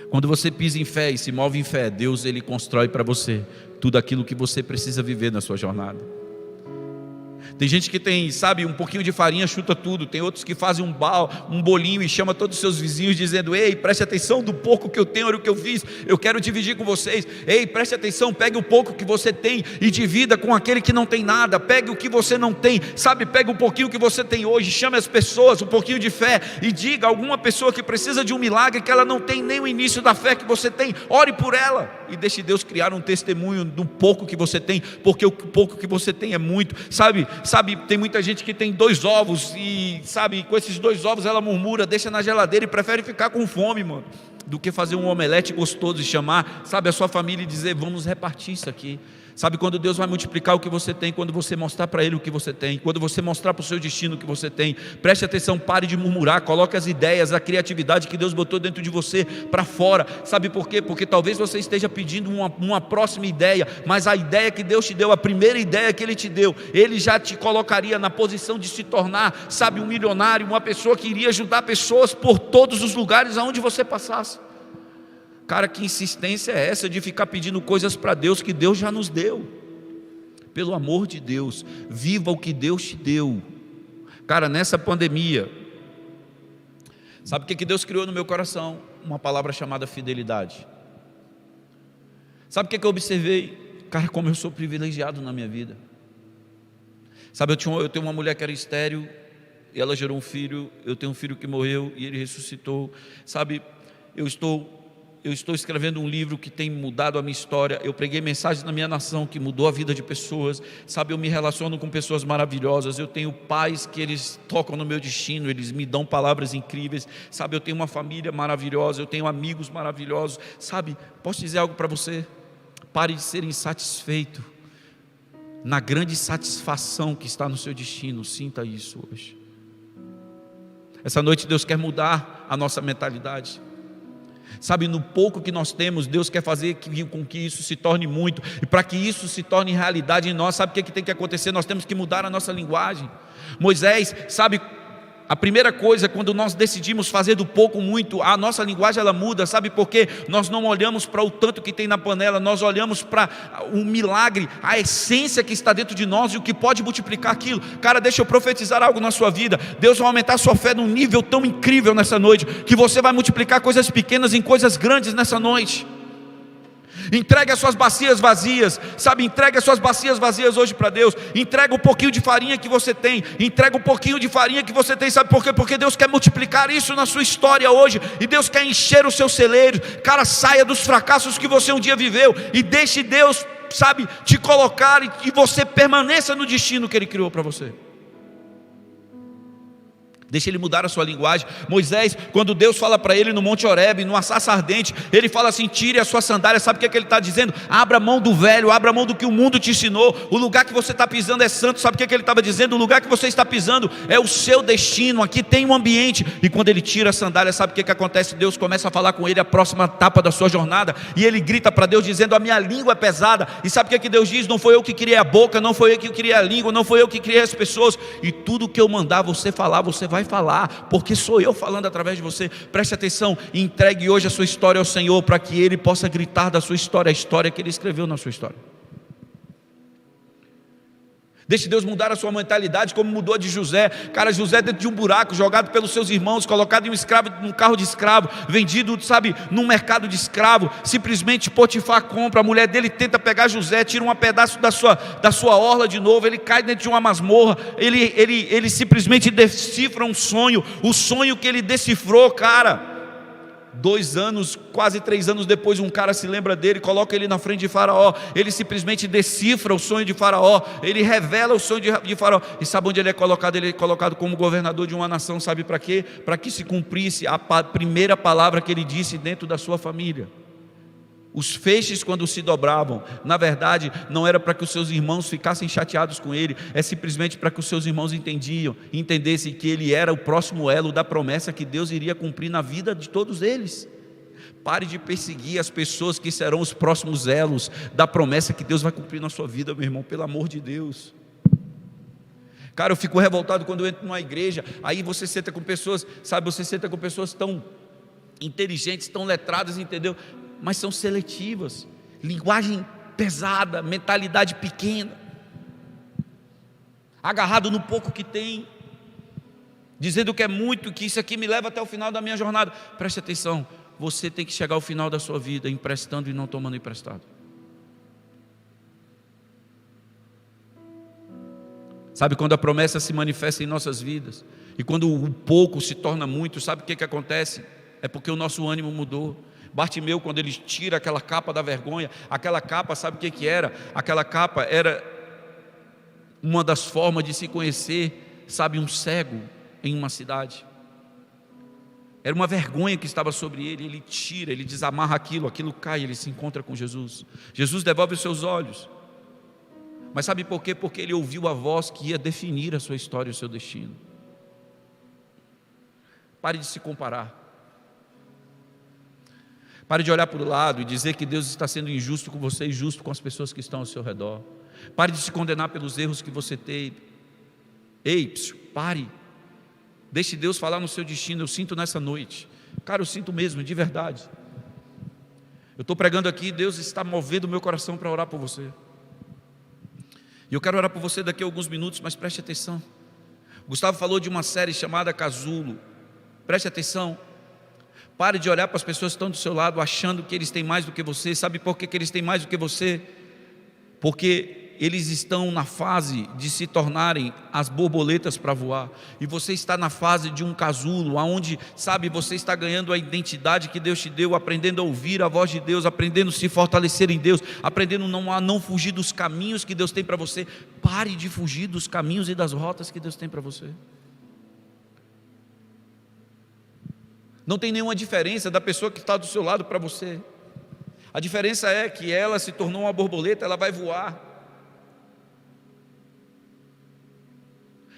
Quando você pisa em fé e se move em fé, Deus, ele constrói para você tudo aquilo que você precisa viver na sua jornada. Tem gente que tem, sabe, um pouquinho de farinha, chuta tudo. Tem outros que fazem um bolinho e chama todos os seus vizinhos dizendo: "Ei, preste atenção, do pouco que eu tenho, olha o que eu fiz, eu quero dividir com vocês. Ei, preste atenção, pegue o pouco que você tem e divida com aquele que não tem nada. Pegue o que você não tem, sabe, pega um pouquinho que você tem hoje, chame as pessoas, um pouquinho de fé, e diga a alguma pessoa que precisa de um milagre, que ela não tem nem o início da fé que você tem, ore por ela." e deixe Deus criar um testemunho do pouco que você tem, porque o pouco que você tem é muito. Sabe, tem muita gente que tem 2 ovos e, com esses 2 ovos ela murmura, deixa na geladeira e prefere ficar com fome, mano, do que fazer um omelete gostoso e chamar, a sua família e dizer: vamos repartir isso aqui. Quando Deus vai multiplicar o que você tem, quando você mostrar para Ele o que você tem, quando você mostrar para o seu destino o que você tem, preste atenção, pare de murmurar, coloque as ideias, a criatividade que Deus botou dentro de você para fora. Sabe por quê? Porque talvez você esteja pedindo uma próxima ideia, mas a ideia que Deus te deu, a primeira ideia que Ele te deu, Ele já te colocaria na posição de se tornar, um milionário, uma pessoa que iria ajudar pessoas por todos os lugares aonde você passasse. Cara, que insistência é essa de ficar pedindo coisas para Deus que Deus já nos deu? Pelo amor de Deus, viva o que Deus te deu. Cara, nessa pandemia, sabe o que Deus criou no meu coração? Uma palavra chamada fidelidade. Sabe o que eu observei? Cara, como eu sou privilegiado na minha vida. Eu tenho uma mulher que era estéril, e ela gerou um filho. Eu tenho um filho que morreu e ele ressuscitou. Eu estou escrevendo um livro que tem mudado a minha história. Eu preguei mensagens na minha nação que mudou a vida de pessoas. Eu me relaciono com pessoas maravilhosas. Eu tenho pais que eles tocam no meu destino, eles me dão palavras incríveis. Eu tenho uma família maravilhosa, eu tenho amigos maravilhosos. Posso dizer algo para você? Pare de ser insatisfeito na grande satisfação que está no seu destino. Sinta isso hoje. Essa noite Deus quer mudar a nossa mentalidade. No pouco que nós temos, Deus quer fazer com que isso se torne muito. E para que isso se torne realidade em nós, o que tem que acontecer? Nós temos que mudar a nossa linguagem. Moisés, a primeira coisa, quando nós decidimos fazer do pouco muito, a nossa linguagem ela muda. Por quê? Nós não olhamos para o tanto que tem na panela, nós olhamos para o milagre, a essência que está dentro de nós e o que pode multiplicar aquilo. Cara, deixa eu profetizar algo na sua vida. Deus vai aumentar a sua fé num nível tão incrível nessa noite, que você vai multiplicar coisas pequenas em coisas grandes nessa noite. Entregue as suas bacias vazias, entregue as suas bacias vazias hoje para Deus. Entrega um pouquinho de farinha que você tem, entrega um pouquinho de farinha que você tem. Sabe por quê? Porque Deus quer multiplicar isso na sua história hoje, e Deus quer encher os seus celeiros. Cara, saia dos fracassos que você um dia viveu, e deixe Deus, te colocar, e você permaneça no destino que Ele criou para você. Deixa Ele mudar a sua linguagem. Moisés, quando Deus fala para ele no Monte Horebe, numa sarça ardente, Ele fala assim: tire a sua sandália. Sabe o que Ele está dizendo? Abra mão do velho, abra mão do que o mundo te ensinou. O lugar que você está pisando é santo. Sabe o que Ele estava dizendo? O lugar que você está pisando é o seu destino. Aqui tem um ambiente. E quando ele tira a sandália, sabe o que acontece? Deus começa a falar com ele a próxima etapa da sua jornada, e ele grita para Deus dizendo: a minha língua é pesada. E sabe o que Deus diz? Não foi eu que criei a boca, não foi eu que criei a língua, não foi eu que criei as pessoas. E tudo que eu mandar você falar, você vai falar, porque sou eu falando através de você. Preste atenção, entregue hoje a sua história ao Senhor, para que Ele possa gritar da sua história a história que Ele escreveu na sua história. Deixe Deus mudar a sua mentalidade, como mudou a de José. Cara, José dentro de um buraco, jogado pelos seus irmãos, colocado em um escravo, num carro de escravo, vendido, num mercado de escravo. Simplesmente Potifar compra, a mulher dele tenta pegar José, tira um pedaço da sua orla de novo, ele cai dentro de uma masmorra, ele simplesmente decifra um sonho, o sonho que ele decifrou, cara. 2 anos, quase 3 anos depois, um cara se lembra dele, coloca ele na frente de Faraó. Ele simplesmente decifra o sonho de Faraó, ele revela o sonho de Faraó. E sabe onde ele é colocado? Ele é colocado como governador de uma nação. Sabe para quê? Para que se cumprisse a primeira palavra que ele disse dentro da sua família. Os feixes, quando se dobravam, na verdade não era para que os seus irmãos ficassem chateados com ele, é simplesmente para que os seus irmãos entendessem que ele era o próximo elo da promessa que Deus iria cumprir na vida de todos eles. Pare de perseguir as pessoas que serão os próximos elos da promessa que Deus vai cumprir na sua vida, meu irmão, pelo amor de Deus. Cara, eu fico revoltado quando eu entro numa igreja, aí você senta com pessoas, você senta com pessoas tão inteligentes, tão letradas, entendeu? Mas são seletivas, linguagem pesada, mentalidade pequena, agarrado no pouco que tem, dizendo que é muito, que isso aqui me leva até o final da minha jornada. Preste atenção, você tem que chegar ao final da sua vida emprestando e não tomando emprestado. Sabe quando a promessa se manifesta em nossas vidas, e quando o pouco se torna muito, sabe o que acontece? É porque o nosso ânimo mudou. Bartimeu, quando ele tira aquela capa da vergonha, aquela capa, sabe o que era? Aquela capa era uma das formas de se conhecer, sabe, um cego em uma cidade. Era uma vergonha que estava sobre ele. Ele tira, ele desamarra aquilo cai, ele se encontra com Jesus. Jesus devolve os seus olhos. Mas sabe por quê? Porque ele ouviu a voz que ia definir a sua história e o seu destino. Pare de se comparar. Pare de olhar para o lado e dizer que Deus está sendo injusto com você e justo com as pessoas que estão ao seu redor. Pare de se condenar pelos erros que você teve. Ei, pare. Deixe Deus falar no seu destino. Eu sinto nessa noite. Cara, eu sinto mesmo, de verdade. Eu estou pregando aqui, Deus está movendo o meu coração para orar por você. E eu quero orar por você daqui a alguns minutos, mas preste atenção. Gustavo falou de uma série chamada Casulo. Preste atenção. Pare de olhar para as pessoas que estão do seu lado achando que eles têm mais do que você. Sabe por que eles têm mais do que você? Porque eles estão na fase de se tornarem as borboletas para voar, e você está na fase de um casulo, aonde, sabe, você está ganhando a identidade que Deus te deu, aprendendo a ouvir a voz de Deus, aprendendo a se fortalecer em Deus, aprendendo a não fugir dos caminhos que Deus tem para você. Pare de fugir dos caminhos e das rotas que Deus tem para você. Não tem nenhuma diferença da pessoa que está do seu lado para você. A diferença é que ela se tornou uma borboleta, ela vai voar.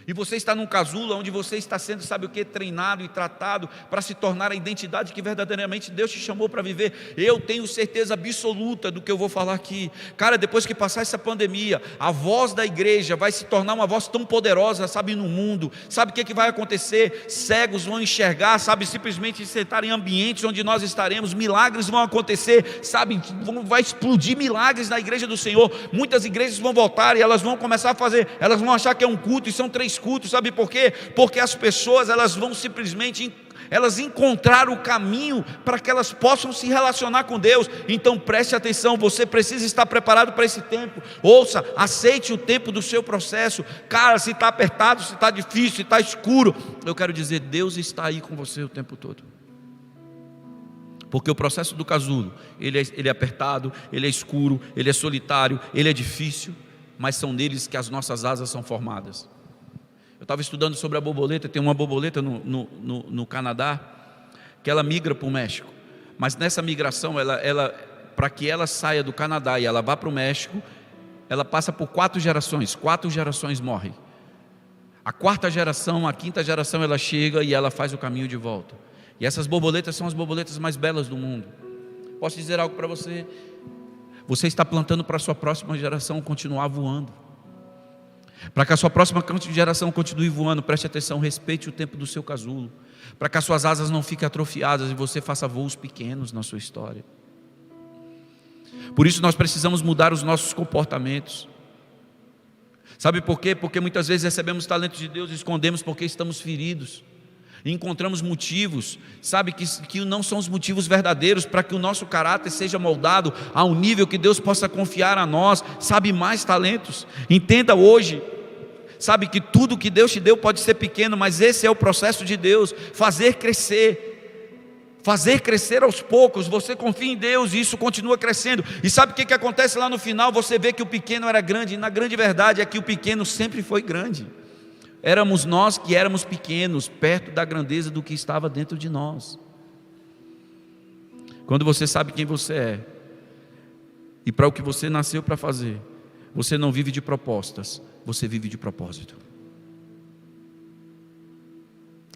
E você está num casulo onde você está sendo, sabe o que, treinado e tratado para se tornar a identidade que verdadeiramente Deus te chamou para viver. Eu tenho certeza absoluta do que eu vou falar aqui. Cara, depois que passar essa pandemia, a voz da igreja vai se tornar uma voz tão poderosa, sabe, no mundo. Sabe o que vai acontecer? Cegos vão enxergar, sabe, simplesmente sentar em ambientes onde nós estaremos. Milagres vão acontecer, sabe, vai explodir milagres na igreja do Senhor. Muitas igrejas vão voltar e elas vão começar a fazer, elas vão achar que é um culto e são 3 cultos, sabe por quê? Porque as pessoas, elas vão simplesmente, elas encontrar o caminho para que elas possam se relacionar com Deus. Então preste atenção, você precisa estar preparado para esse tempo. Ouça, aceite o tempo do seu processo. Cara, se está apertado, se está difícil, se está escuro, eu quero dizer, Deus está aí com você o tempo todo. Porque o processo do casulo, ele é apertado, ele é escuro, ele é solitário, ele é difícil, mas são neles que as nossas asas são formadas. Eu estava estudando sobre a borboleta. Tem uma borboleta no Canadá que ela migra para o México, mas nessa migração, para que ela saia do Canadá e ela vá para o México, ela passa por 4 gerações. 4 gerações morrem. A 4ª geração, a 5ª geração, ela chega e ela faz o caminho de volta. E essas borboletas são as borboletas mais belas do mundo. Posso dizer algo para você? Você está plantando para a sua próxima geração continuar voando. Para que a sua próxima geração continue voando, preste atenção, respeite o tempo do seu casulo, para que as suas asas não fiquem atrofiadas e você faça voos pequenos na sua história. Por isso nós precisamos mudar os nossos comportamentos. Sabe por quê? Porque muitas vezes recebemos talentos de Deus e escondemos porque estamos feridos. E encontramos motivos, sabe, que não são os motivos verdadeiros para que o nosso caráter seja moldado a um nível que Deus possa confiar a nós, sabe, mais talentos. Entenda hoje, sabe, que tudo que Deus te deu pode ser pequeno, mas esse é o processo de Deus, fazer crescer aos poucos. Você confia em Deus e isso continua crescendo. E sabe o que acontece lá no final? Você vê que o pequeno era grande, e na grande verdade é que o pequeno sempre foi grande. Éramos nós que éramos pequenos, perto da grandeza do que estava dentro de nós. Quando você sabe quem você é, e para o que você nasceu para fazer, você não vive de propostas, você vive de propósito.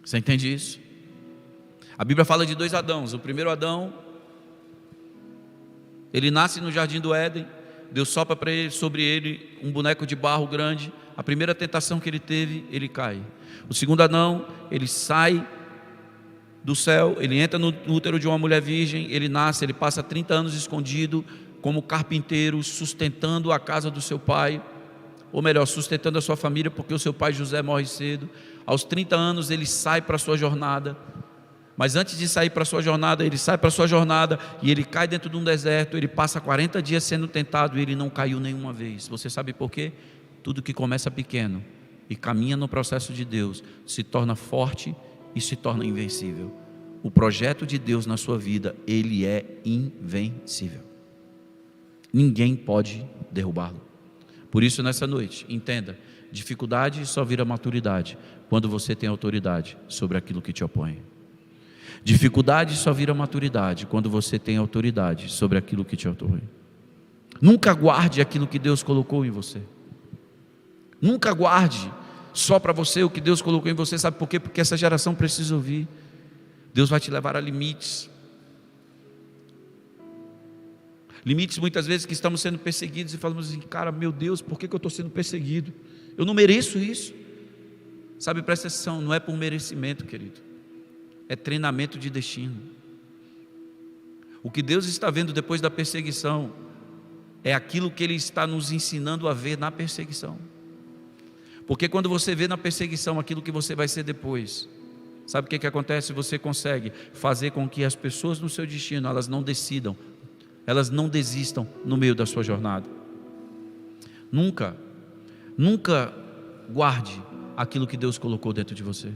Você entende isso? A Bíblia fala de 2 Adãos. O primeiro Adão, ele nasce no jardim do Éden. Deus sopra sobre ele um boneco de barro grande. A primeira tentação que ele teve, ele cai. O segundo Adão, ele sai do céu, ele entra no útero de uma mulher virgem, ele nasce, ele passa 30 anos escondido como carpinteiro, sustentando a casa do seu pai, ou melhor, sustentando a sua família, porque o seu pai José morre cedo. Aos 30 anos ele sai para a sua jornada. Mas antes de sair para a sua jornada, ele sai para a sua jornada e ele cai dentro de um deserto. Ele passa 40 dias sendo tentado e ele não caiu nenhuma vez. Você sabe por quê? Tudo que começa pequeno e caminha no processo de Deus se torna forte e se torna invencível. o projeto de Deus na sua vida, ele é invencível. Ninguém pode derrubá-lo. Por isso, nessa noite, entenda, dificuldade só vira maturidade quando você tem autoridade sobre aquilo que te opõe. Dificuldade só vira maturidade quando você tem autoridade sobre aquilo que te opõe. Nunca guarde aquilo que Deus colocou em você. Nunca guarde só para você o que Deus colocou em você. Sabe por quê? Porque essa geração precisa ouvir. Deus vai te levar a limites. Limites muitas vezes que estamos sendo perseguidos e falamos assim: cara, meu Deus, por que eu estou sendo perseguido? Eu não mereço isso. Sabe, presta atenção, não é por merecimento, querido. É treinamento de destino. O que Deus está vendo depois da perseguição é aquilo que Ele está nos ensinando a ver na perseguição. Porque quando você vê na perseguição aquilo que você vai ser depois, sabe o que acontece? Você consegue fazer com que as pessoas no seu destino, elas não desistam no meio da sua jornada. Nunca guarde aquilo que Deus colocou dentro de você.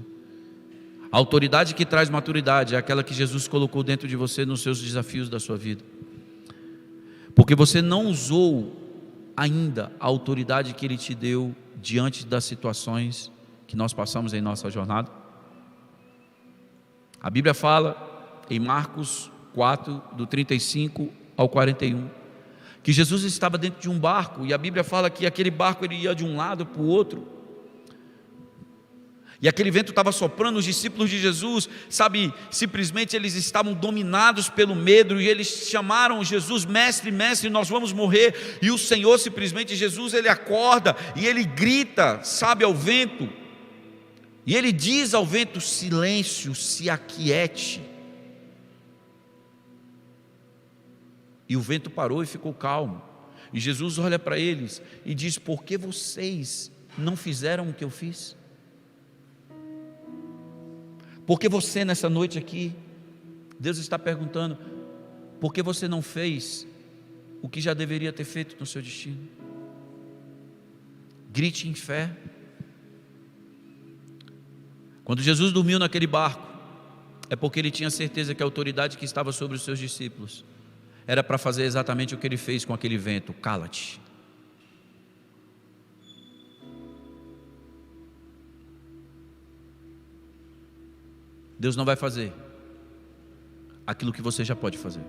A autoridade que traz maturidade é aquela que Jesus colocou dentro de você nos seus desafios da sua vida. Porque você não usou ainda a autoridade que Ele te deu diante das situações que nós passamos em nossa jornada. A Bíblia fala em Marcos 4, do 35 ao 41, que Jesus estava dentro de um barco, e a Bíblia fala que aquele barco ele ia de um lado para o outro, e aquele vento estava soprando. Os discípulos de Jesus, sabe, simplesmente eles estavam dominados pelo medo, e eles chamaram Jesus: mestre, mestre, nós vamos morrer. E o Senhor simplesmente, Jesus, ele acorda e ele grita, sabe, ao vento, e ele diz ao vento: silêncio, se aquiete. E o vento parou e ficou calmo. E Jesus olha para eles e diz: por que vocês não fizeram o que eu fiz? Porque você nessa noite aqui, Deus está perguntando: por que você não fez o que já deveria ter feito no seu destino? Grite em fé. Quando Jesus dormiu naquele barco, é porque ele tinha certeza que a autoridade que estava sobre os seus discípulos era para fazer exatamente o que ele fez com aquele vento: cala-te. Deus não vai fazer aquilo que você já pode fazer.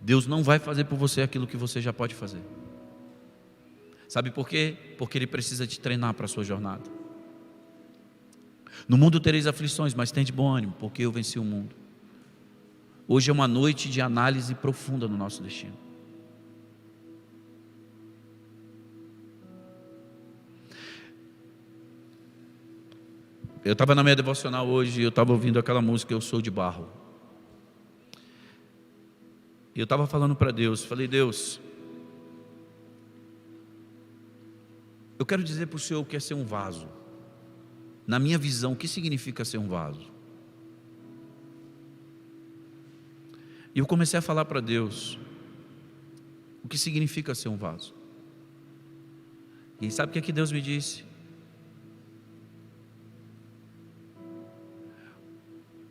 Deus não vai fazer por você aquilo que você já pode fazer. Sabe por quê? Porque Ele precisa te treinar para a sua jornada. No mundo tereis aflições, mas tende bom ânimo, porque eu venci o mundo. Hoje é uma noite de análise profunda no nosso destino. Eu estava na minha devocional hoje, eu estava ouvindo aquela música Eu Sou de Barro. E eu estava falando para Deus, falei: Deus, eu quero dizer para o Senhor o que é ser um vaso. Na minha visão, o que significa ser um vaso? E eu comecei a falar para Deus o que significa ser um vaso. E sabe o que Deus me disse?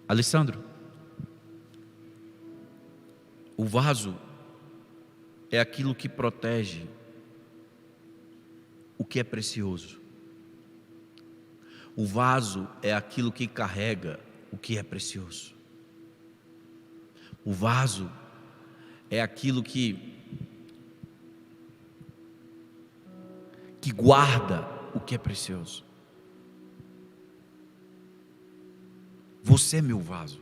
Alessandro, o vaso é aquilo que protege o que é precioso. O vaso é aquilo que carrega o que é precioso. O vaso é aquilo que guarda o que é precioso. Você é meu vaso.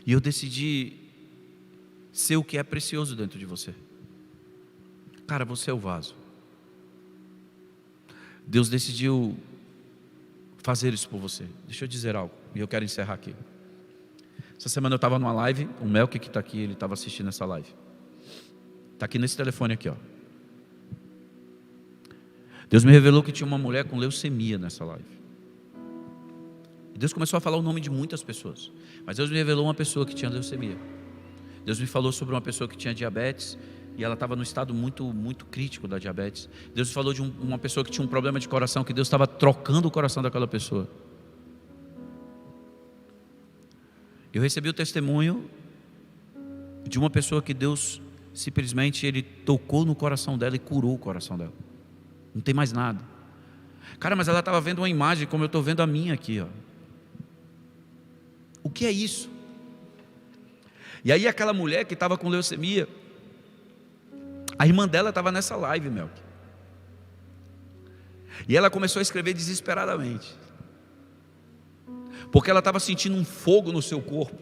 E eu decidi ser o que é precioso dentro de você. Cara, você é o vaso. Deus decidiu fazer isso por você. Deixa eu dizer algo, e eu quero encerrar aqui. Essa semana eu estava numa live, o Melk que está aqui, ele estava assistindo essa live. Está aqui nesse telefone aqui, ó. Deus me revelou que tinha uma mulher com leucemia nessa live. Deus começou a falar o nome de muitas pessoas, mas Deus me revelou uma pessoa que tinha leucemia. Deus me falou sobre uma pessoa que tinha diabetes, e ela estava num estado muito crítico da diabetes. Deus me falou de uma pessoa que tinha um problema de coração, que Deus estava trocando o coração daquela pessoa. Eu recebi o testemunho de uma pessoa que Deus simplesmente ele tocou no coração dela e curou o coração dela. Não tem mais nada. Cara, mas ela estava vendo uma imagem como eu estou vendo a minha aqui, ó. O que é isso? E aí aquela mulher que estava com leucemia, a irmã dela estava nessa live, Melk. E ela começou a escrever desesperadamente, porque ela estava sentindo um fogo no seu corpo.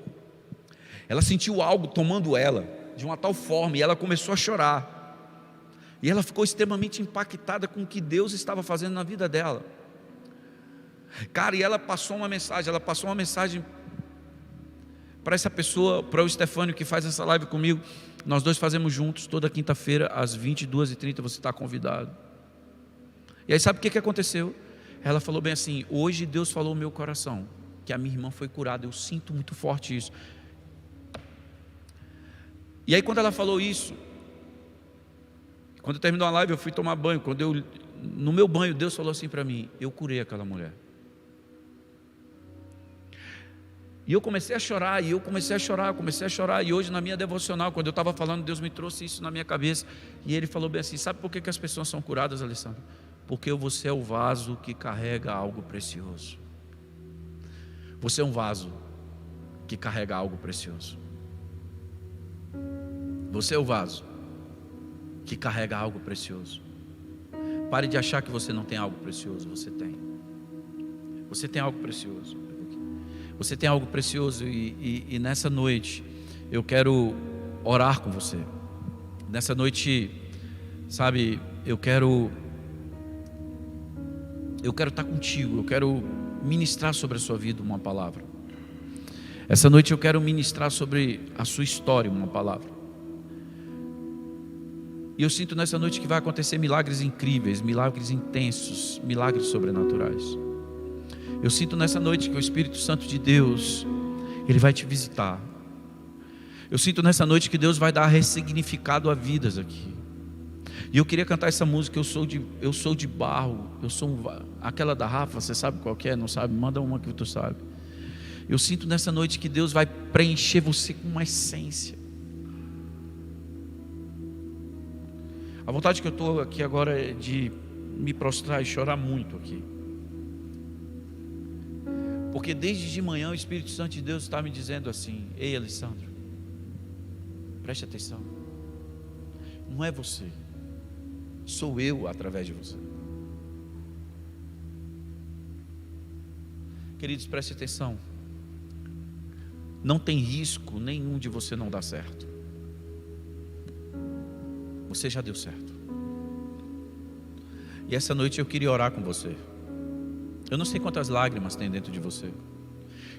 Ela sentiu algo tomando ela de uma tal forma, e ela começou a chorar. E ela ficou extremamente impactada com o que Deus estava fazendo na vida dela. Cara, e ela passou uma mensagem para essa pessoa, para o Stefânio que faz essa live comigo. Nós dois fazemos juntos toda quinta-feira às 22h30, você está convidado. E aí sabe o que aconteceu? Ela falou bem assim: hoje Deus falou no meu coração que a minha irmã foi curada, eu sinto muito forte isso. E aí quando ela falou isso, quando terminou a live eu fui tomar banho, no meu banho Deus falou assim para mim: eu curei aquela mulher. E eu comecei a chorar, e hoje na minha devocional, quando eu estava falando, Deus me trouxe isso na minha cabeça, e Ele falou bem assim: sabe por que as pessoas são curadas, Alessandro? Porque você é o vaso que carrega algo precioso. Você é um vaso que carrega algo precioso. Você é o vaso que carrega algo precioso. Pare de achar que você não tem algo precioso, você tem. Você tem algo precioso. Você tem algo precioso e nessa noite eu quero orar com você. Nessa noite, sabe, eu quero estar contigo, eu quero ministrar sobre a sua vida uma palavra. Essa noite eu quero ministrar sobre a sua história uma palavra. E eu sinto nessa noite que vai acontecer milagres incríveis, milagres intensos, milagres sobrenaturais. Eu sinto nessa noite que o Espírito Santo de Deus, Ele vai te visitar. Eu sinto nessa noite que Deus vai dar ressignificado a vidas aqui. E eu queria cantar essa música: eu sou de barro, aquela da Rafa, você sabe qual que é? Não sabe? Manda uma que tu sabe. Eu sinto nessa noite que Deus vai preencher você com uma essência. A vontade que eu estou aqui agora é de me prostrar e chorar muito aqui. Porque desde de manhã o Espírito Santo de Deus está me dizendo assim: ei, Alessandro, preste atenção. Não é você, sou eu através de você. Queridos, preste atenção. Não tem risco nenhum de você não dar certo. Você já deu certo. E essa noite eu queria orar com você. Eu não sei quantas lágrimas tem dentro de você.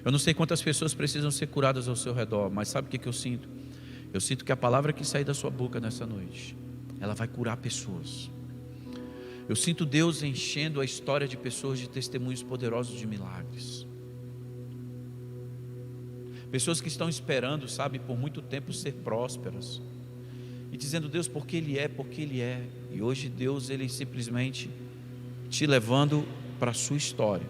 Eu não sei quantas pessoas precisam ser curadas ao seu redor. Mas sabe o que eu sinto? Eu sinto que a palavra que sair da sua boca nessa noite, ela vai curar pessoas. Eu sinto Deus enchendo a história de pessoas de testemunhos poderosos de milagres. Pessoas que estão esperando, sabe, por muito tempo ser prósperas. E dizendo: Deus, porque Ele é. E hoje Deus, Ele simplesmente te levando para a sua história.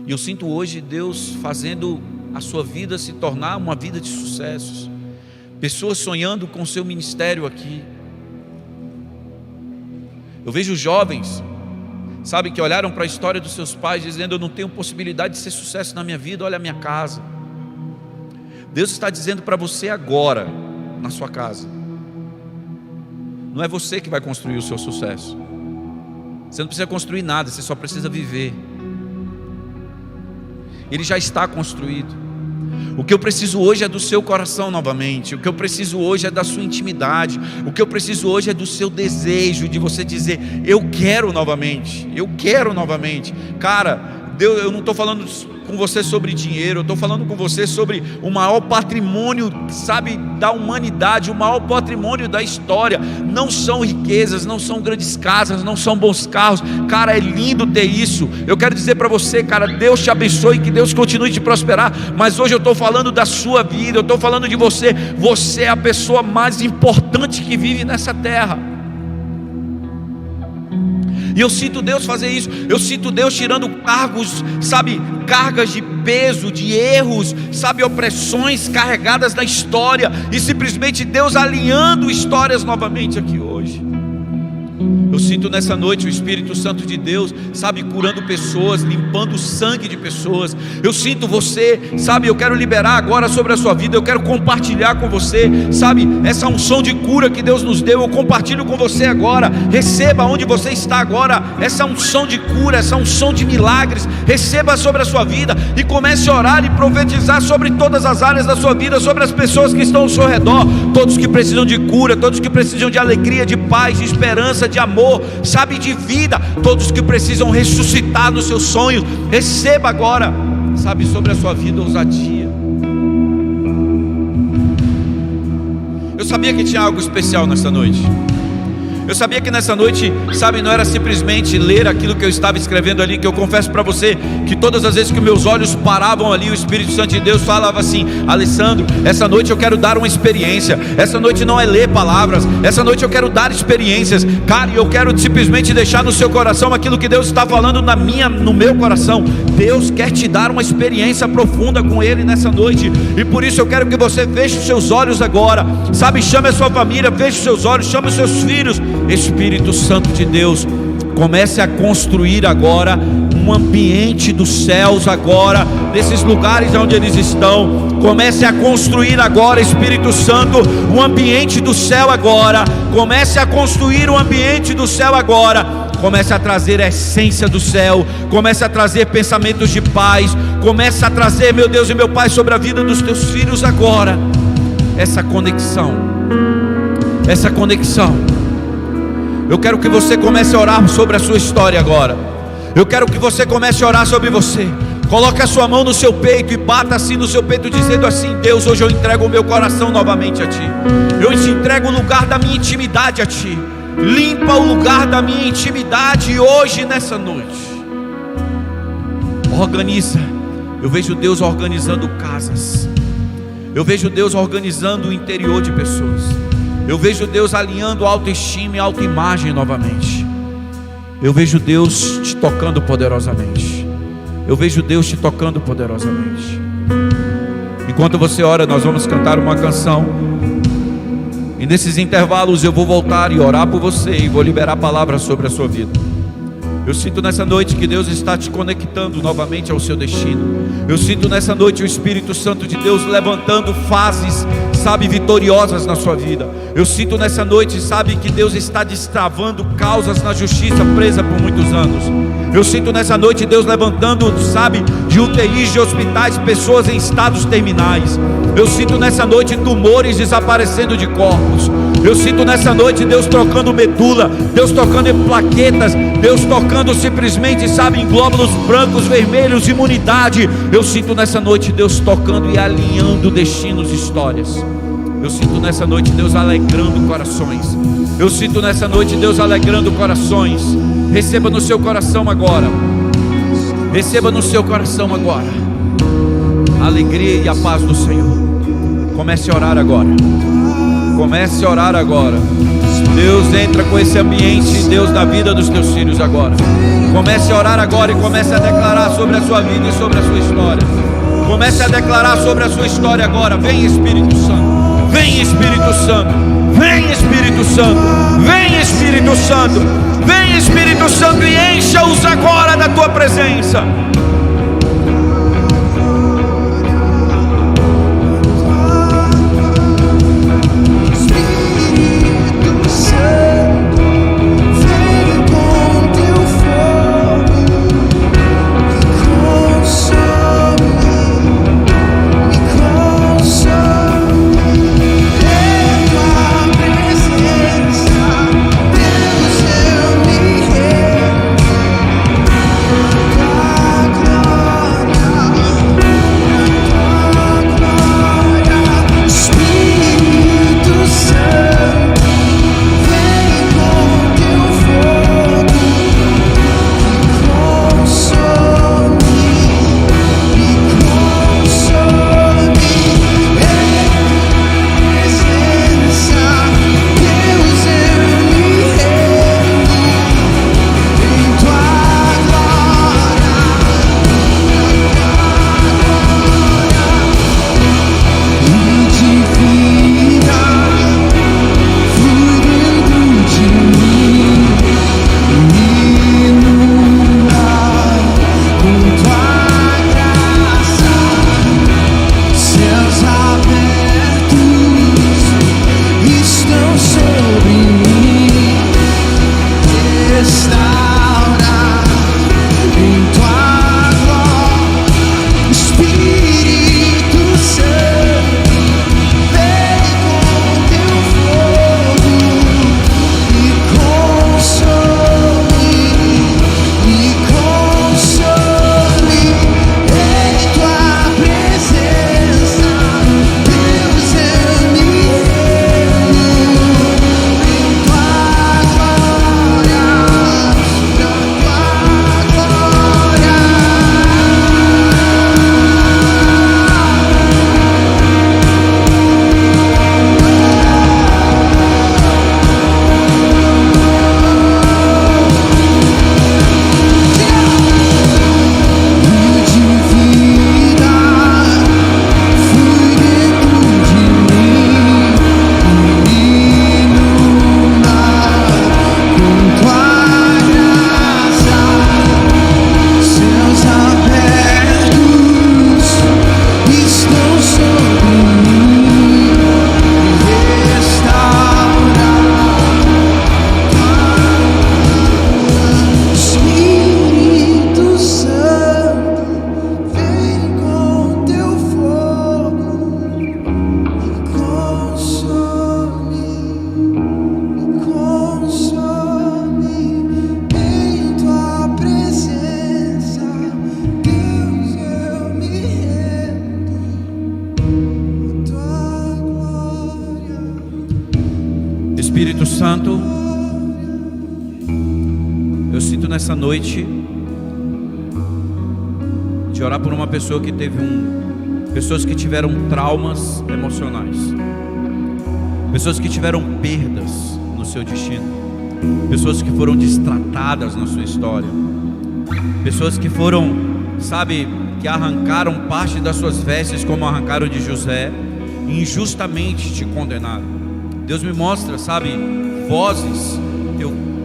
E eu sinto hoje Deus fazendo a sua vida se tornar uma vida de sucessos. Pessoas sonhando com o seu ministério aqui. Eu vejo jovens, sabe, que olharam para a história dos seus pais dizendo: eu não tenho possibilidade de ser sucesso na minha vida, olha a minha casa. Deus está dizendo para você agora, na sua casa, não é você que vai construir o seu sucesso. Você não precisa construir nada, você só precisa viver. Ele já está construído. O que eu preciso hoje é do seu coração novamente. O que eu preciso hoje é da sua intimidade. O que eu preciso hoje é do seu desejo, de você dizer: eu quero novamente. Eu quero novamente. Cara, Deus, eu não estou falando com você sobre dinheiro, eu estou falando com você sobre o maior patrimônio, sabe, da humanidade, o maior patrimônio da história. Não são riquezas, não são grandes casas, não são bons carros. Cara, é lindo ter isso. Eu quero dizer para você, cara, Deus te abençoe, que Deus continue te prosperar. Mas hoje eu estou falando da sua vida, eu estou falando de você. Você é a pessoa mais importante que vive nessa terra. E eu sinto Deus fazer isso. Eu sinto Deus tirando cargos, sabe, cargas de peso, de erros, sabe, opressões carregadas na história, e simplesmente Deus alinhando histórias novamente aqui hoje. Eu sinto nessa noite o Espírito Santo de Deus, sabe, curando pessoas, limpando o sangue de pessoas. Eu sinto você, sabe, eu quero liberar agora sobre a sua vida, eu quero compartilhar com você, sabe, essa unção de cura que Deus nos deu. Eu compartilho com você agora. Receba onde você está agora essa unção de cura, essa unção de milagres. Receba sobre a sua vida e comece a orar e profetizar sobre todas as áreas da sua vida, sobre as pessoas que estão ao seu redor, todos que precisam de cura, todos que precisam de alegria, de paz, de esperança, de amor, sabe, de vida, todos que precisam ressuscitar nos seus sonhos. Receba agora, sabe, sobre a sua vida ousadia. Eu sabia que tinha algo especial nessa noite. Eu sabia que nessa noite, sabe, não era simplesmente ler aquilo que eu estava escrevendo ali, que eu confesso para você, que todas as vezes que meus olhos paravam ali, o Espírito Santo de Deus falava assim: Alessandro, essa noite eu quero dar uma experiência. Essa noite não é ler palavras, essa noite eu quero dar experiências. Cara, e eu quero simplesmente deixar no seu coração aquilo que Deus está falando no meu coração. Deus quer te dar uma experiência profunda com Ele nessa noite, e por isso eu quero que você feche os seus olhos agora, sabe, chame a sua família, feche os seus olhos, chame os seus filhos. Espírito Santo de Deus, comece a construir agora um ambiente dos céus agora, nesses lugares onde eles estão. Comece a construir agora, Espírito Santo, um ambiente do céu agora. Comece a construir um ambiente do céu agora. Comece a trazer a essência do céu. Comece a trazer pensamentos de paz. Comece a trazer, meu Deus e meu Pai, sobre a vida dos teus filhos agora, essa conexão. Eu quero que você comece a orar sobre a sua história agora. Eu quero que você comece a orar sobre você. Coloque a sua mão no seu peito e bata assim no seu peito, dizendo assim: Deus, hoje eu entrego o meu coração novamente a Ti. Eu te entrego o lugar da minha intimidade a Ti. Limpa o lugar da minha intimidade hoje, nessa noite. Organiza. Eu vejo Deus organizando casas. Eu vejo Deus organizando o interior de pessoas. Eu vejo Deus alinhando autoestima e autoimagem novamente. Eu vejo Deus te tocando poderosamente. Eu vejo Deus te tocando poderosamente. Enquanto você ora, nós vamos cantar uma canção. E nesses intervalos eu vou voltar e orar por você, e vou liberar palavras sobre a sua vida. Eu sinto nessa noite que Deus está te conectando novamente ao seu destino. Eu sinto nessa noite o Espírito Santo de Deus levantando fases, sabe, vitoriosas na sua vida. Eu sinto nessa noite, sabe, que Deus está destravando causas na justiça presa por muitos anos. Eu sinto nessa noite Deus levantando, sabe, de UTIs, de hospitais, pessoas em estados terminais. Eu sinto nessa noite tumores desaparecendo de corpos. Eu sinto nessa noite Deus trocando medula, Deus tocando em plaquetas, Deus tocando simplesmente, sabe, em glóbulos brancos, vermelhos, imunidade. Eu sinto nessa noite Deus tocando e alinhando destinos e histórias. Eu sinto nessa noite Deus alegrando corações. Eu sinto nessa noite Deus alegrando corações. Receba no seu coração agora. Receba no seu coração agora a alegria e a paz do Senhor. Comece a orar agora. Comece a orar agora. Deus entra com esse ambiente, Deus, da vida dos teus filhos agora. Comece a orar agora e comece a declarar sobre a sua vida e sobre a sua história. Comece a declarar sobre a sua história agora. Vem, Espírito Santo. Vem, Espírito Santo. Vem, Espírito Santo. Vem, Espírito Santo. Vem, Espírito Santo, e encha-os agora da tua presença. Glória. Santo, eu sinto nessa noite de orar por uma pessoa que teve pessoas que tiveram traumas emocionais, pessoas que tiveram perdas no seu destino, pessoas que foram destratadas na sua história, pessoas que foram, sabe, que arrancaram parte das suas vestes como arrancaram de José, e injustamente te condenaram. Deus me mostra, sabe, vozes,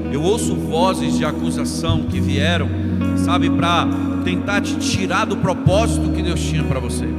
eu ouço vozes de acusação que vieram, sabe, para tentar te tirar do propósito que Deus tinha para você.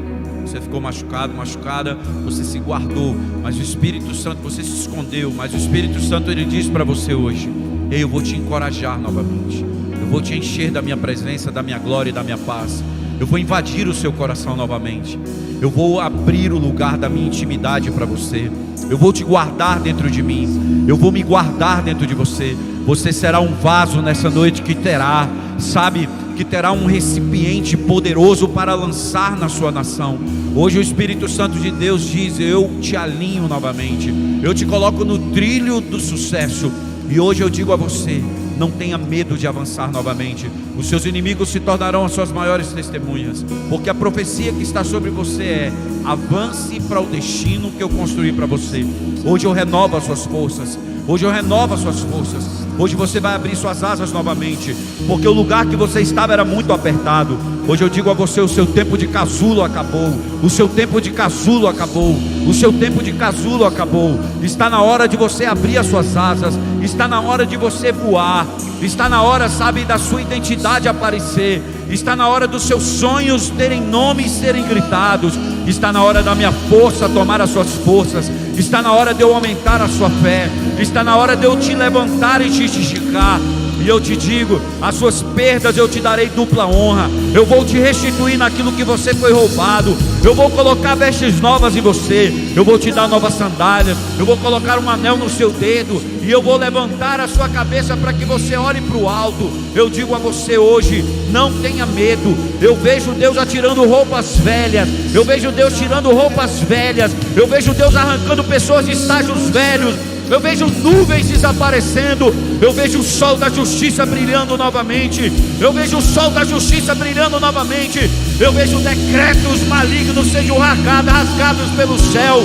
Você ficou machucado, machucada, você se guardou, mas o Espírito Santo, você se escondeu, mas o Espírito Santo, ele diz para você hoje: ei, eu vou te encorajar novamente, eu vou te encher da minha presença, da minha glória e da minha paz, eu vou invadir o seu coração novamente, eu vou abrir o lugar da minha intimidade para você, eu vou te guardar dentro de mim, eu vou me guardar dentro de você. Você será um vaso nessa noite que terá, sabe, que terá um recipiente poderoso para lançar na sua nação. Hoje o Espírito Santo de Deus diz: eu te alinho novamente, eu te coloco no trilho do sucesso. E hoje eu digo a você: não tenha medo de avançar novamente. Os seus inimigos se tornarão as suas maiores testemunhas, porque a profecia que está sobre você é: avance para o destino que eu construí para você. Hoje eu renovo as suas forças, hoje eu renovo as suas forças. Hoje você vai abrir suas asas novamente, porque o lugar que você estava era muito apertado. Hoje eu digo a você: o seu tempo de casulo acabou, o seu tempo de casulo acabou, o seu tempo de casulo acabou. Está na hora de você abrir as suas asas, está na hora de você voar, está na hora, sabe, da sua identidade aparecer, está na hora dos seus sonhos terem nome e serem gritados, está na hora da minha força tomar as suas forças, está na hora de eu aumentar a sua fé, está na hora de eu te levantar e te esticar. E eu te digo: as suas perdas eu te darei dupla honra, eu vou te restituir naquilo que você foi roubado, eu vou colocar vestes novas em você, eu vou te dar novas sandálias, eu vou colocar um anel no seu dedo, e eu vou levantar a sua cabeça para que você olhe para o alto. Eu digo a você hoje: não tenha medo. Eu vejo Deus atirando roupas velhas, eu vejo Deus tirando roupas velhas, eu vejo Deus arrancando pessoas de estágios velhos, eu vejo nuvens desaparecendo, eu vejo o sol da justiça brilhando novamente, eu vejo o sol da justiça brilhando novamente, eu vejo decretos malignos sendo rasgados pelo céu,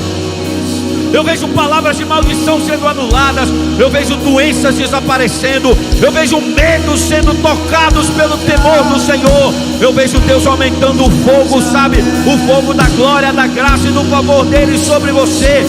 eu vejo palavras de maldição sendo anuladas, eu vejo doenças desaparecendo, eu vejo medos sendo tocados pelo temor do Senhor, eu vejo Deus aumentando o fogo, sabe, o fogo da glória, da graça e do favor dele sobre você.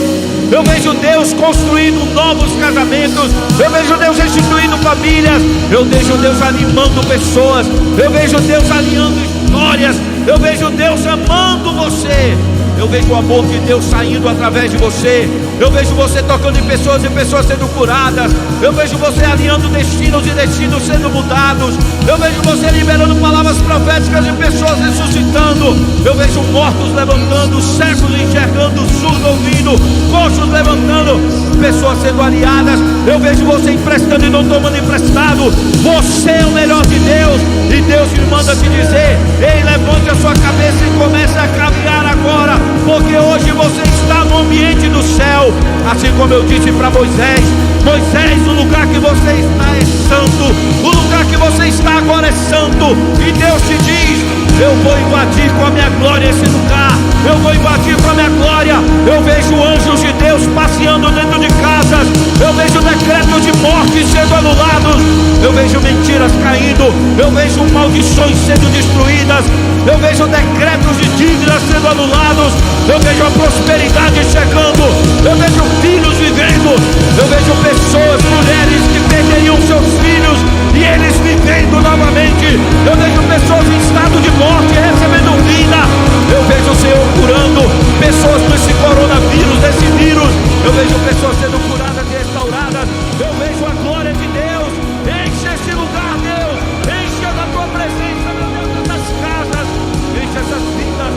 Eu vejo Deus construindo novos casamentos, eu vejo Deus restituindo famílias, eu vejo Deus animando pessoas, eu vejo Deus alinhando histórias, eu vejo Deus amando você, eu vejo o amor de Deus saindo através de você, eu vejo você tocando em pessoas e pessoas sendo curadas, eu vejo você alinhando destinos e destinos sendo mudados, eu vejo você liberando palavras proféticas e pessoas ressuscitando, eu vejo mortos levantando, cegos enxergando, surdos ouvindo, coxos levantando, pessoas sendo aliadas, eu vejo você emprestando e não tomando emprestado. Você é o melhor de Deus, e Deus me manda te dizer: ei, levante a sua cabeça e comece a caminhar agora, porque hoje você está no ambiente do céu. Assim como eu disse para Moisés: Moisés, o lugar que você está é santo, o lugar que você está agora é santo, e Deus te diz: eu vou invadir com a minha glória esse lugar, eu vou invadir com a minha glória. Eu vejo anjos de Deus passeando dentro de casas, eu vejo decretos de morte sendo anulados, eu vejo mentiras caindo, eu vejo maldições sendo destruídas, eu vejo decretos de dívidas sendo anulados, eu vejo a prosperidade chegando, eu vejo filhos vivendo, eu vejo pessoas, mulheres que perderiam seus filhos e eles vivendo novamente, eu vejo pessoas em estado de morte recebendo vida, eu vejo o Senhor curando pessoas desse coronavírus, desse vírus, eu vejo pessoas sendo curadas e restauradas, eu vejo a glória de Deus. Enche esse lugar, Deus, enche da tua presença, meu Deus, nessas casas, enche essas vidas,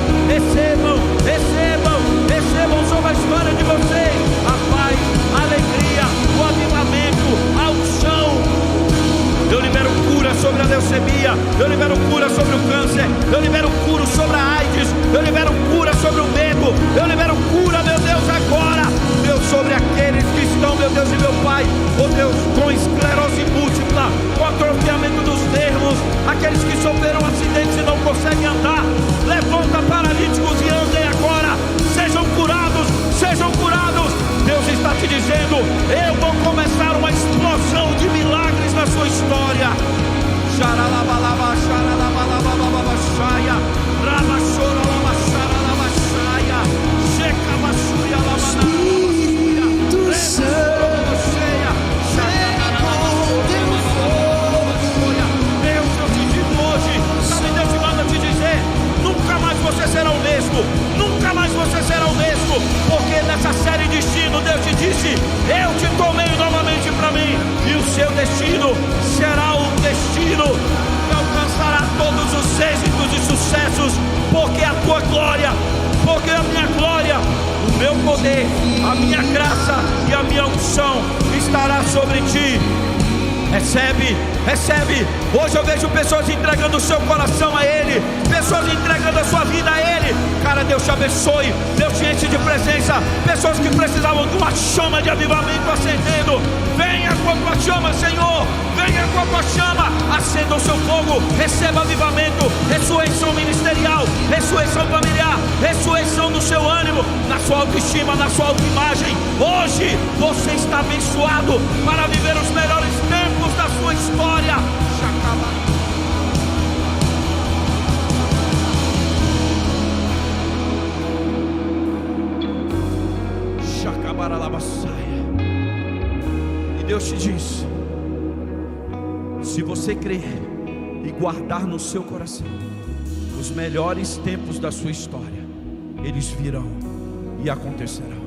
recebam sobre a história de vocês a paz, a alegria, o avivamento, a seu destino será um destino que alcançará todos os êxitos e sucessos, porque a tua glória, porque a minha glória, o meu poder, a minha graça e a minha unção estará sobre ti. Recebe, recebe. Hoje eu vejo pessoas entregando o seu coração a Ele, pessoas entregando a sua vida a Ele. Cara, Deus te abençoe, Deus te enche de presença. Pessoas que precisavam de uma chama de avivamento acendendo, venha com a tua chama, Senhor, venha com a tua chama, acenda o seu fogo, receba avivamento, ressurreição ministerial, ressurreição familiar, ressurreição do seu ânimo, na sua autoestima, na sua autoimagem. Hoje você está abençoado para viver os melhores tempos da sua história. E Deus te diz: se você crer e guardar no seu coração, os melhores tempos da sua história, eles virão e acontecerão.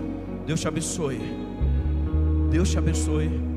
Deus te abençoe. Deus te abençoe.